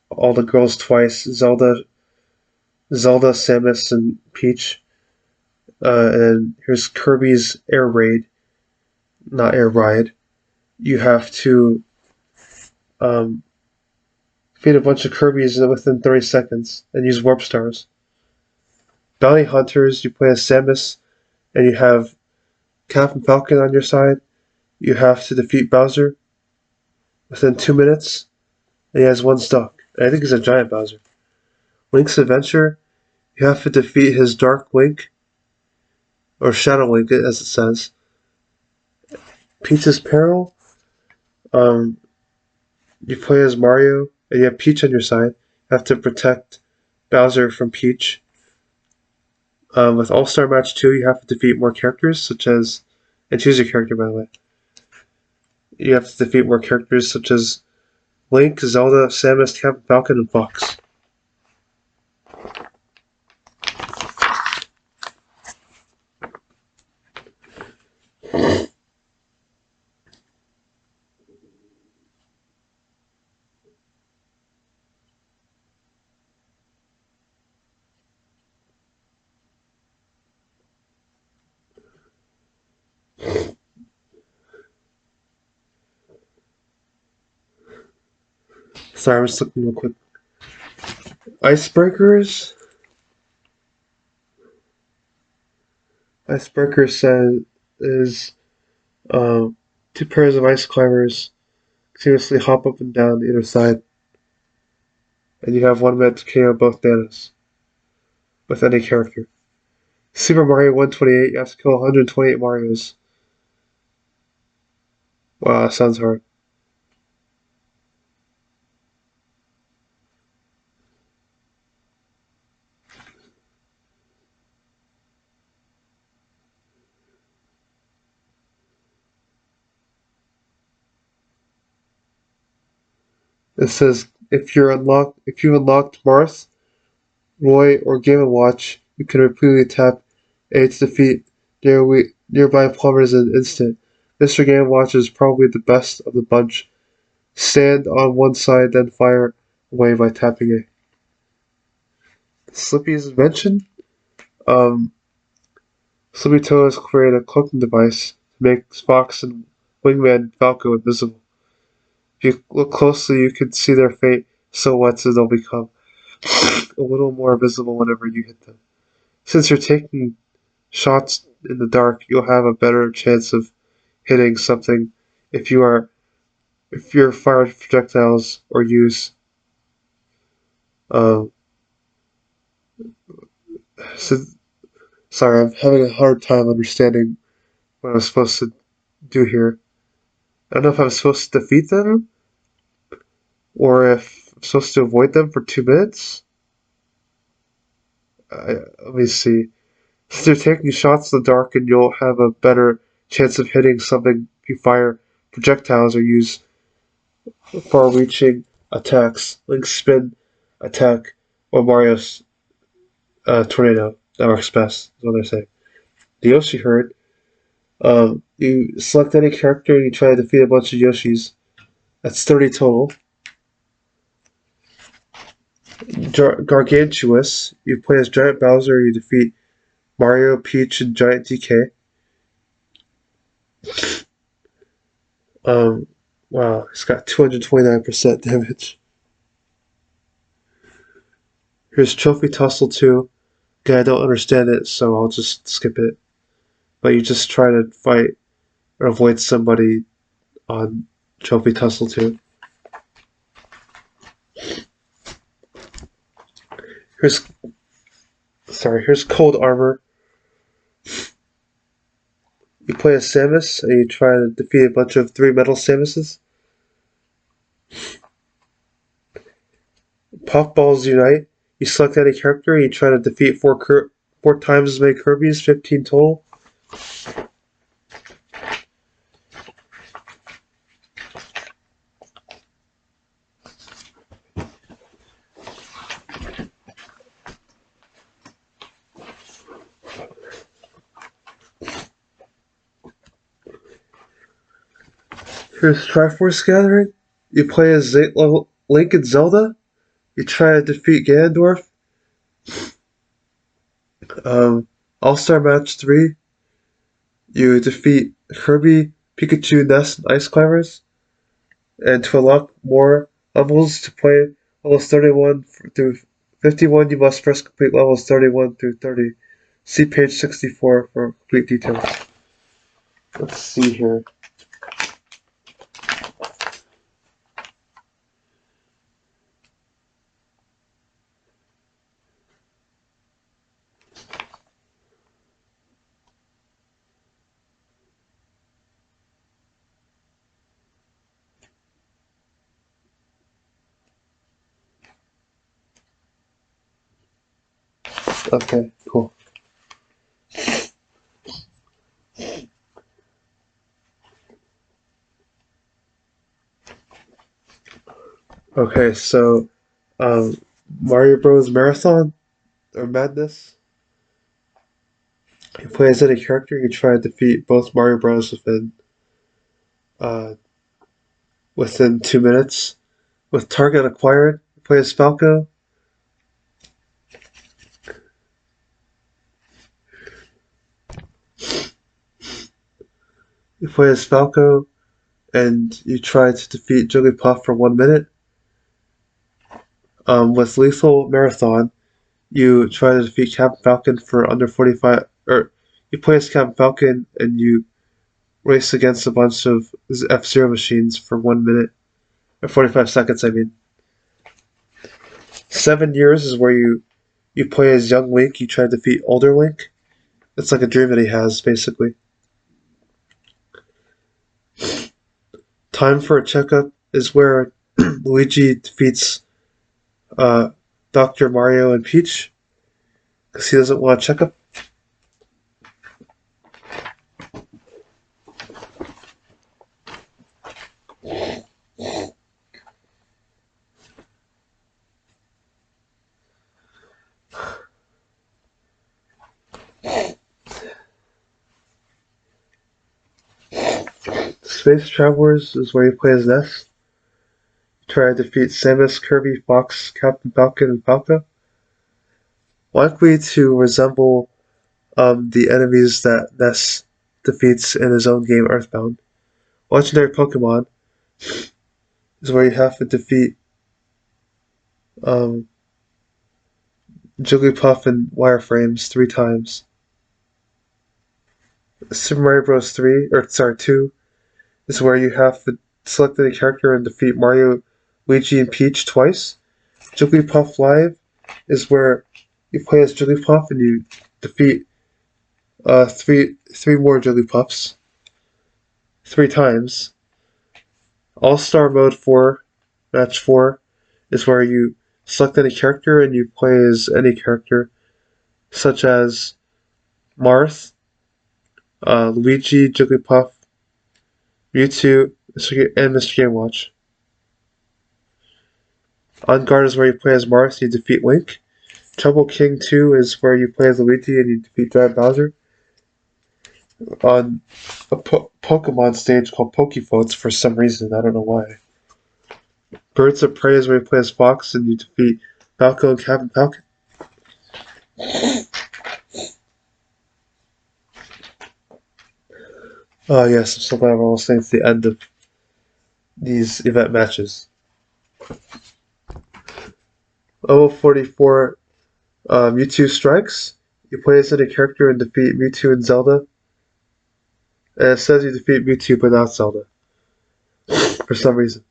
all the girls twice: Zelda, Samus, and Peach. And here's Kirby's Air Raid, not Air Ride. You have to um, defeat a bunch of Kirby's within 30 seconds and use Warp Stars. Bounty Hunters, you play as Samus, and you have Captain Falcon on your side. You have to defeat Bowser within 2 minutes, and he has one stock. And I think he's a giant Bowser. Link's Adventure, you have to defeat his Dark Link, or Shadow Link, as it says. Peach's Peril, um, you play as Mario, and you have Peach on your side. You have to protect Bowser from Peach. With All-Star Match 2, you have to defeat more characters, such as... And choose your character, by the way. You have to defeat more characters, such as Link, Zelda, Samus, Captain Falcon, and Fox. Sorry, I'm just looking real quick. Icebreakers? Icebreaker says is 2 pairs of ice climbers continuously hop up and down either side, and you have 1 minute to KO both Nanas with any character. Super Mario 128, you have to kill 128 Marios. Wow, that sounds hard. It says if you unlocked Marth, Roy, or Game & Watch, you can repeatedly tap A to defeat nearby plumbers in an instant. Mr. Game & Watch is probably the best of the bunch. Stand on one side, then fire away by tapping A. Slippy's invention? Um, Slippy Toes created a cloaking device to make Fox and Wingman Falco invisible. If you look closely, you can see their faint silhouettes as they'll become a little more visible whenever you hit them. Since you're taking shots in the dark, you'll have a better chance of hitting something if you're fired projectiles or use um, so, sorry, I'm having a hard time understanding what I'm supposed to do here. I don't know if I'm supposed to defeat them or if I'm supposed to avoid them for 2 minutes. Let me see. Since you're taking shots in the dark, and you'll have a better chance of hitting something if you fire projectiles or use far-reaching attacks, like spin attack or Mario's tornado. That works best, is what they're saying. The Yoshi herd. You select any character and you try to defeat a bunch of Yoshis. That's 30 total. Gargantuous. You play as Giant Bowser. You defeat Mario, Peach, and Giant DK. Um, Wow, it's got 229% damage. Here's Trophy Tussle 2. Okay, I don't understand it, so I'll just skip it. But you just try to fight or avoid somebody on Trophy Tussle 2. Here's here's Cold Armor. You play as Samus and you try to defeat a bunch of 3 metal Samuses. Puffballs Unite. You select any character and you try to defeat 4 times as many Kirby's, 15 total. Here's Triforce Gathering. You play as Link and Zelda. You try to defeat Ganondorf. All-Star Match 3. You defeat Kirby, Pikachu, Ness, and Ice Climbers. And to unlock more levels to play levels 31 through 51, you must first complete levels 31 through 30. See page 64 for complete details. Let's see here. Okay, cool. Okay, so Mario Bros. Marathon or Madness. You play as any character, you try to defeat both Mario Bros. Uh, within 2 minutes. With target acquired, you play as Falco. You play as Falco, and you try to defeat Jigglypuff for 1 minute. With Lethal Marathon, you try to defeat Captain Falcon for under 45, or you play as Captain Falcon and you race against a bunch of F-Zero machines for 1 minute, or 45 seconds, I mean. 7 years is where you play as young Link, you try to defeat older Link. It's like a dream that he has, basically. Time for a Checkup is where Luigi defeats Dr. Mario and Peach, because he doesn't want a checkup. Space Travelers is where you play as Ness. Try to defeat Samus, Kirby, Fox, Captain Falcon, and Falco. Likely to resemble the enemies that Ness defeats in his own game Earthbound. Legendary Pokemon is where you have to defeat um, Jigglypuff and Wireframes 3 times. Super Mario Bros. 2 is where you have to select any character and defeat Mario, Luigi, and Peach twice. Jigglypuff Live is where you play as Jigglypuff and you defeat three more Jigglypuffs 3 times. All-Star Mode 4, Match 4, is where you select any character and you play as any character, such as Marth, Luigi, Jigglypuff, Mewtwo, and Mr. Game Watch. On Guard is where you play as Marth and you defeat Link. Trouble King 2 is where you play as Luigi and you defeat Giant Bowser. On a Pokemon stage called Pokefotes for some reason, I don't know why. Birds of Prey is where you play as Fox and you defeat Falco and Captain Falcon. Oh yes, I'm so glad we're almost getting to the end of these event matches. Level 44, Mewtwo Strikes. You play as any character and defeat Mewtwo and Zelda. And it says you defeat Mewtwo but not Zelda. For some reason.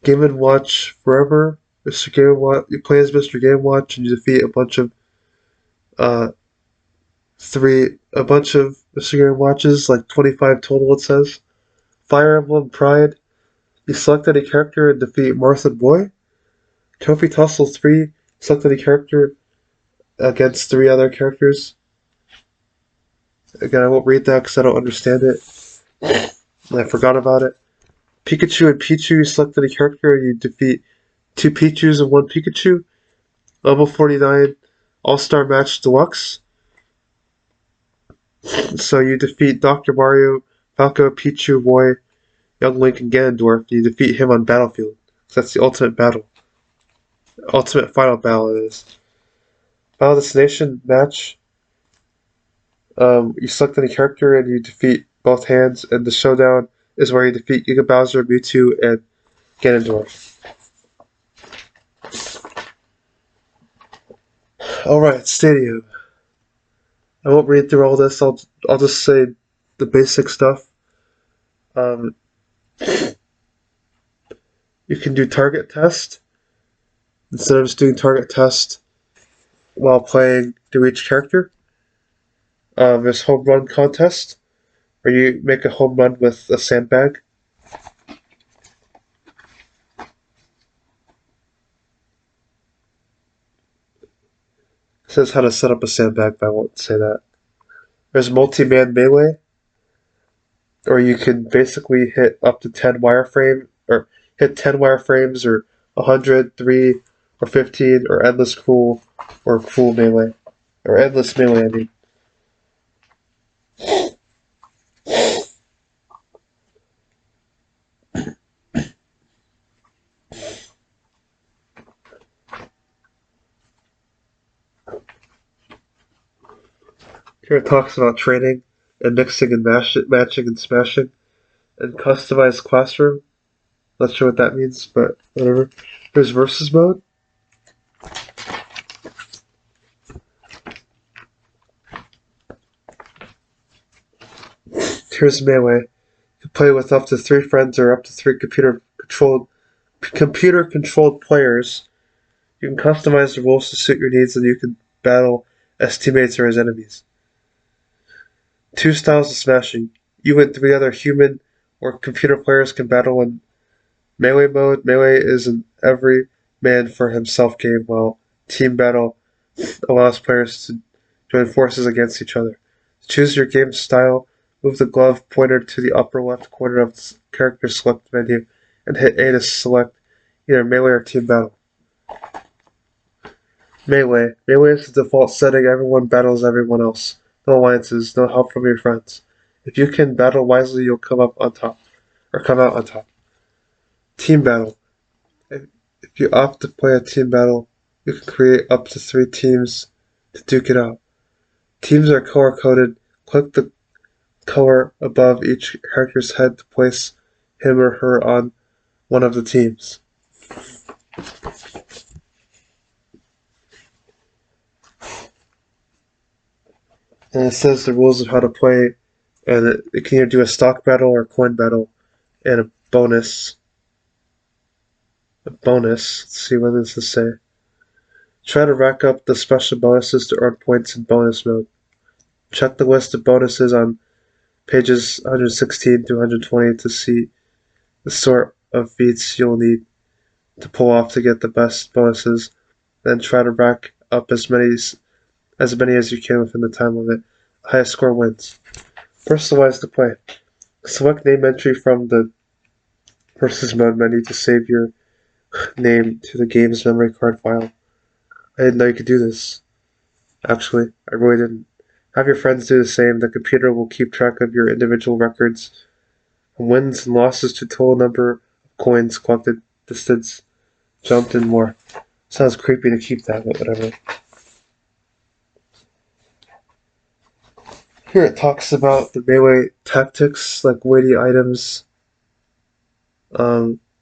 Game & Watch Forever. Mr. Game & Watch. You play as Mr. Game & Watch and you defeat a bunch of uh, a bunch of Mr. Game & Watches, like 25 total it says. Fire Emblem Pride. You select any character and defeat Martha Boy. Trophy Tussle 3. Select any character against 3 other characters. Again, I won't read that because I don't understand it. And I forgot about it. Pikachu and Pichu. You select any character and you defeat 2 Pichus and 1 Pikachu. Level 49. All-Star Match Deluxe. So you defeat Dr. Mario, Falco, Pichu, Boy, Young Link, and Ganondorf. You defeat him on Battlefield. So that's the ultimate battle. Ultimate final battle it is. Final Destination match. You select any character and you defeat both hands, and the showdown is where you defeat Giga Bowser, Mewtwo, and Ganondorf. Alright, Stadium. I won't read through all this, I'll just say the basic stuff. You can do target test. Instead of just doing target test while playing to each character. There's home run contest, where you make a home run with a sandbag. It says how to set up a sandbag, but I won't say that. There's multi-man melee, or you can basically hit up to 10 wireframe, or hit 10 wireframes, or 100, 3, or 15, or endless cool, or cool melee. Or endless melee, I mean. Here it talks about training, and mixing and matching and smashing, and customized classroom. Not sure what that means, but whatever. There's versus mode. Here's melee. You can play with up to 3 friends or up to 3 computer-controlled players. You can customize the rules to suit your needs, and you can battle as teammates or as enemies. 2 styles of smashing. You and 3 other human or computer players can battle in melee mode. Melee is an every man for himself game, while team battle allows players to join forces against each other. To choose your game style, move the glove pointer to the upper left corner of the character select menu and hit A to select either melee or team battle. Melee. Melee is the default setting. Everyone battles everyone else. No alliances, no help from your friends. If you can battle wisely, you'll come up on top, or come out on top. Team battle. If you opt to play a team battle, you can create up to 3 teams to duke it out. Teams are color-coded. Click the color above each character's head to place him or her on one of the teams. And it says the rules of how to play, and it can either do a stock battle or coin battle, and a bonus. Let's see what does this say. Try to rack up the special bonuses to earn points in bonus mode. Check the list of bonuses on pages 116 to 120 to see the sort of feats you'll need to pull off to get the best bonuses. Then try to rack up as many as you can within the time limit. The highest score wins. Personalize the play. Select name entry from the versus mode menu to save your name to the game's memory card file. I didn't know you could do this. Actually, I really didn't. Have your friends do the same. The computer will keep track of your individual records, from wins and losses to total number of coins collected, distance jumped, and more. Sounds creepy to keep that, but whatever. Here it talks about the melee tactics, like weighty items.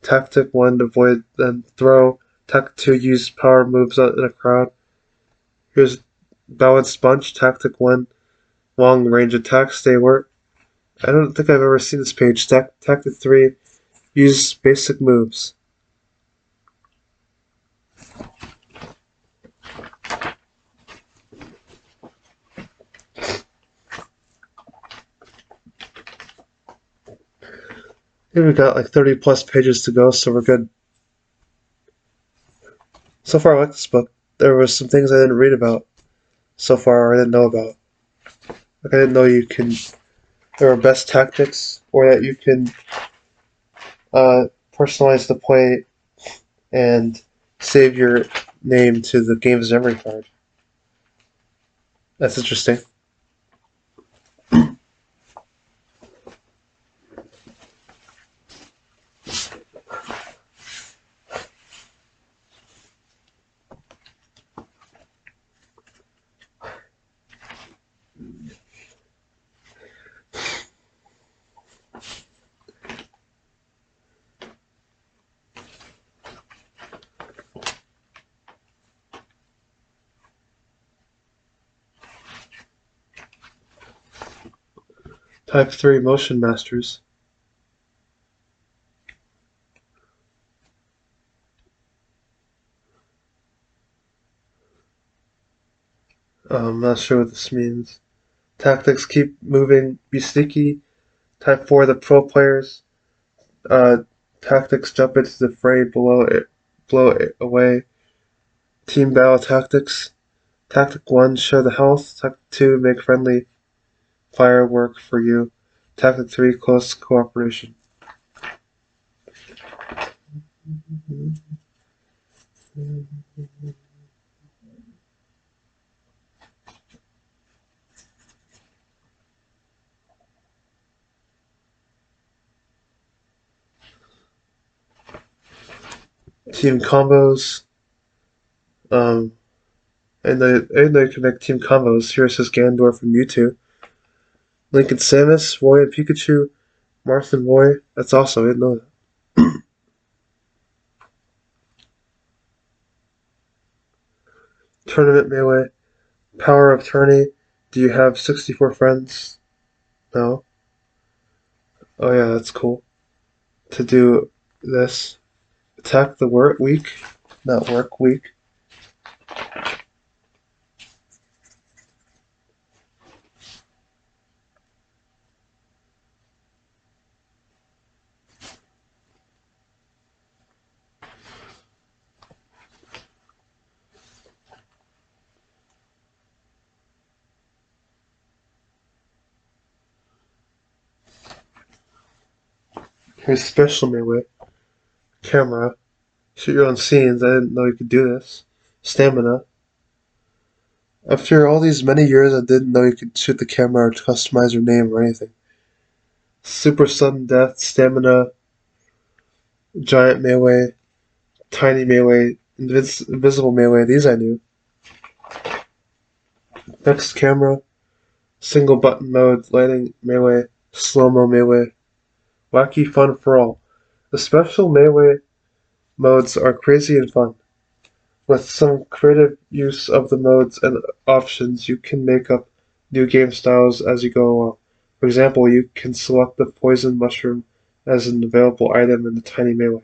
Tactic 1, avoid then throw. Tactic 2, use power moves in a crowd. Here's balanced bunch. Tactic 1, long range attack, stay alert. I don't think I've ever seen this page. Tactic 3, use basic moves. Here we got like 30 plus pages to go, so we're good. So far, I like this book. There were some things I didn't read about so far, or I didn't know about. Like I didn't know you can. There are best tactics, or that you can personalize the play and save your name to the game's memory card. That's interesting. Type 3 Motion Masters. I'm not sure what this means. Tactics, keep moving, be sneaky. Type 4 the pro players. Uh, Tactics, jump into the fray, blow it away. Team battle tactics. Tactic 1, show the health. Tactic 2, make friendly fire work for you. Tactic 3, close cooperation. Team combos. Um, and they can make team combos. Here it says Ganondorf and Mewtwo. Link and Samus, Roy and Pikachu, Marth and Roy. That's awesome. I didn't know that. Tournament Melee. Power of Tourney. Do you have 64 friends? No. Oh yeah, that's cool. To do this. Attack the work week. Not work week. Here's Special Melee. Camera. Shoot your own scenes. I didn't know you could do this. Stamina. After all these many years, I didn't know you could shoot the camera or customize your name or anything. Super sudden death, stamina, giant melee, tiny melee, invisible melee. These I knew. Next camera, single button mode, lighting melee, slow mo melee, wacky fun for all. The special melee modes are crazy and fun. With some creative use of the modes and options, you can make up new game styles as you go along. For example, you can select the poison mushroom as an available item in the tiny melee,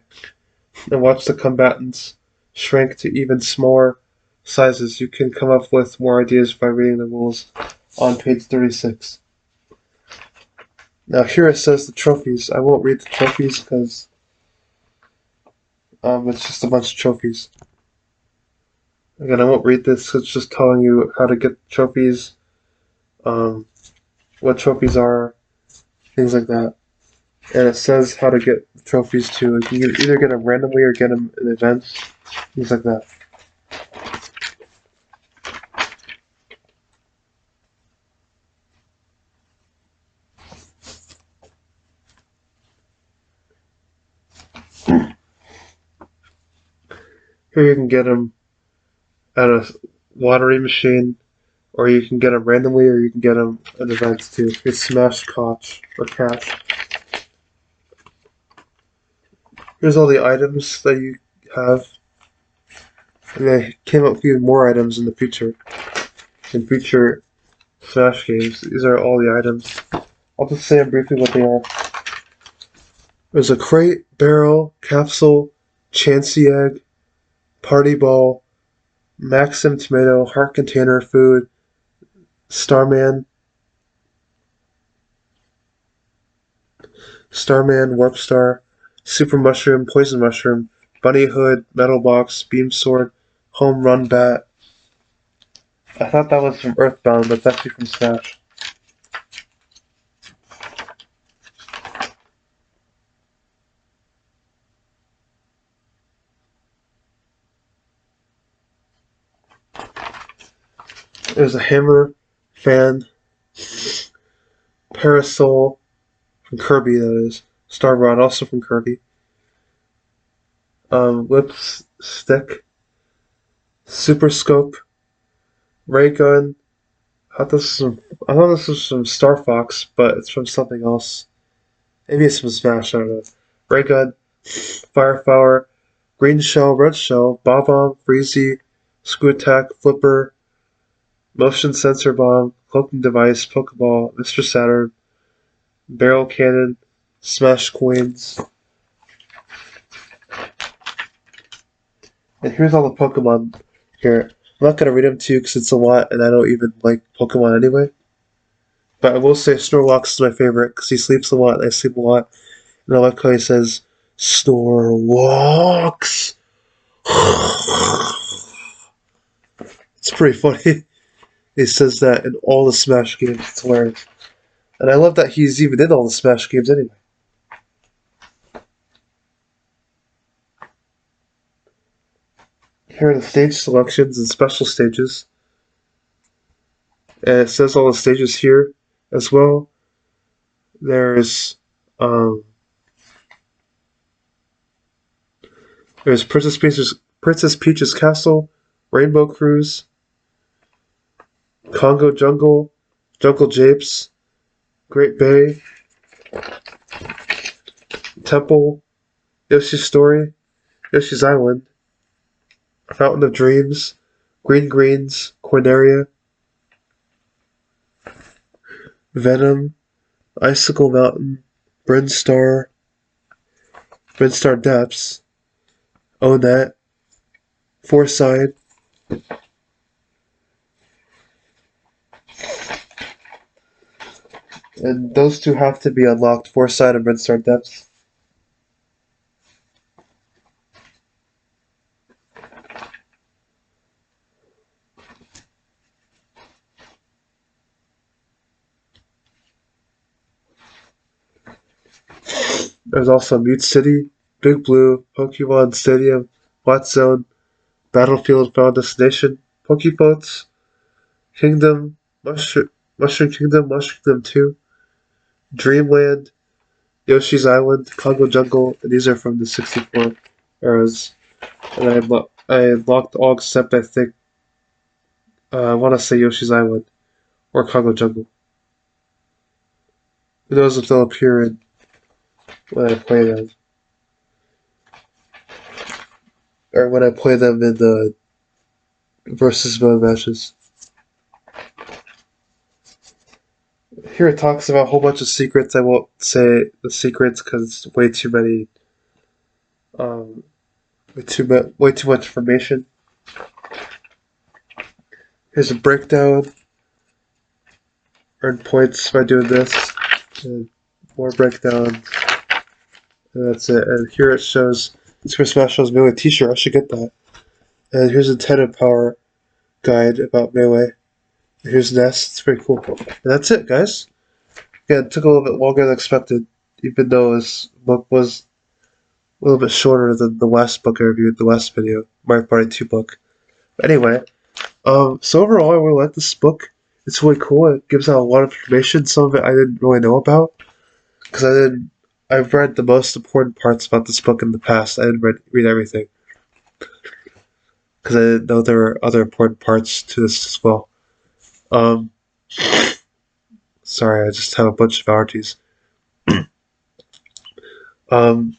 and watch the combatants shrink to even smaller sizes. You can come up with more ideas by reading the rules on page 36. Now here it says the trophies. I won't read the trophies because it's just a bunch of trophies. Again, I won't read this. It's just telling you how to get trophies, um, what trophies are, things like that. And it says how to get trophies too. You can either get them randomly or get them in events, things like that. Here you can get them at a lottery machine or you can get them randomly, or you can get them in events too. It's Smash Koch or Cash. Here's all the items that you have. And they came up with even more items in the future. In future Smash games. These are all the items. I'll just say briefly what they are. There's a crate, barrel, capsule, Chansey egg, party ball, Maxim tomato, heart container, food, Starman, warp star, super mushroom, poison mushroom, bunny hood, metal box, beam sword, home run bat. I thought that was from Earthbound, but it's actually from Smash. There's a hammer, fan, parasol from Kirby, that is. Star Rod, also from Kirby. Lipstick, super scope, ray gun. I thought this was from Star Fox, but it's from something else. Maybe it's from Smash, I don't know. Ray gun, Fireflower, green shell, red shell, Bob-omb, Freezy, screw attack, flipper, motion sensor bomb, cloaking device, Pokeball, Mr. Saturn, barrel cannon, smash coins. And here's all the Pokemon here. I'm not gonna read them to you because it's a lot, and I don't even like Pokemon anyway. But I will say Snorlax is my favorite because he sleeps a lot, and I sleep a lot. And I like how he says, Snorlax! It's pretty funny. He says that in all the Smash games. It's hilarious. And I love that he's even in all the Smash games anyway. Here are the stage selections and special stages. And it says all the stages here as well. There's Princess Peach's Castle, Rainbow Cruise, Congo Jungle, Jungle Japes, Great Bay, Temple, Yoshi's Story, Yoshi's Island, Fountain of Dreams, Green Greens, Corneria, Venom, Icicle Mountain, Brinstar, Brinstar Depths, Onet, Fourside, and those two have to be unlocked, Fourside and Brinstar Depths. There's also Mute City, Big Blue, Pokemon Stadium, Watt Zone, Battlefield Final Destination, Pokepotes, Kingdom, Mushroom Kingdom, Mushroom Kingdom 2, Dreamland, Yoshi's Island, Congo Jungle, and these are from the 64 eras. And I unlocked all except I think I want to say Yoshi's Island or Congo Jungle. Who knows if they'll appear in when I play them, or when I play them in the versus mode matches. Here it talks about a whole bunch of secrets. I won't say the secrets because it's way too many, way too much information. Here's a breakdown. Earn points by doing this, and more breakdown. And that's it. And here it shows Super Smash Bros. Melee T-shirt. I should get that. And here's a Nintendo Power guide about Melee. And here's Nest. It's pretty cool. And that's it, guys. Yeah, it took a little bit longer than expected, even though this book was a little bit shorter than the last book I reviewed, the last video, Mario Party 2 book. But anyway, so overall, I really like this book. It's really cool. It gives out a lot of information. Some of it I didn't really know about because I've read the most important parts about this book in the past. I didn't read everything because I didn't know there were other important parts to this as well. Um, Sorry, I just have a bunch of allergies. Um,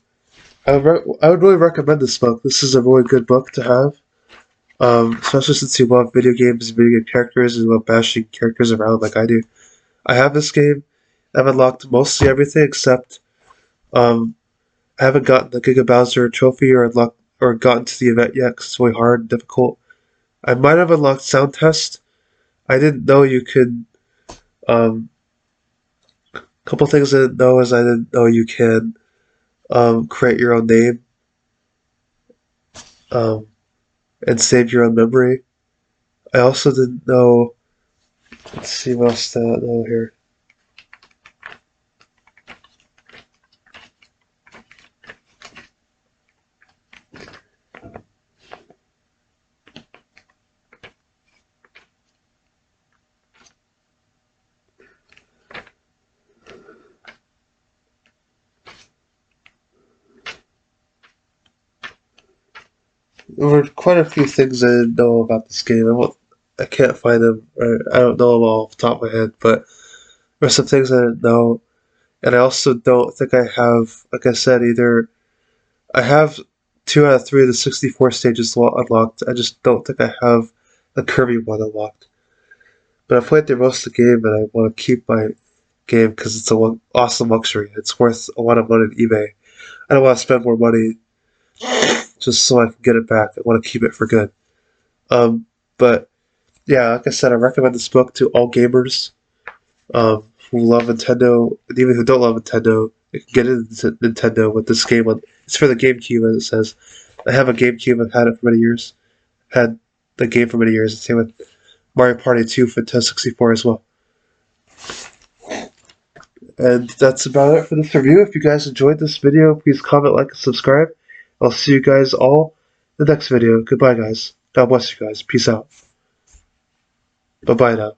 I would really recommend this book. This is a really good book to have. Especially since you love video games, video game characters, and you love bashing characters around like I do. I have this game. I've unlocked mostly everything except um, I haven't gotten the Giga Bowser trophy or unlocked or gotten to the event yet because it's really hard and difficult. I might have unlocked Sound Test. I didn't know you could. A couple things I didn't know is I didn't know you can create your own name um, and save your own memory. I also didn't know. Let's see what else did I not know here. There were quite a few things I didn't know about this game. I can't find them. Or I don't know them all off the top of my head, but there are some things I didn't know. And I also don't think I have, like I said, either. I have 2 out of 3 of the 64 stages unlocked. I just don't think I have the Kirby one unlocked. But I played through most of the game, and I want to keep my game because it's an awesome luxury. It's worth a lot of money on eBay. I don't want to spend more money just so I can get it back. I want to keep it for good. But yeah, like I said, I recommend this book to all gamers who love Nintendo, and even who don't love Nintendo. You can get into Nintendo with this game. It's for the GameCube, as it says. I have a GameCube. I've had it for many years. Had the game for many years. Same with Mario Party 2 for Nintendo 64 as well. And that's about it for this review. If you guys enjoyed this video, please comment, like, and subscribe. I'll see you guys all in the next video. Goodbye, guys. God bless you guys. Peace out. Bye-bye now.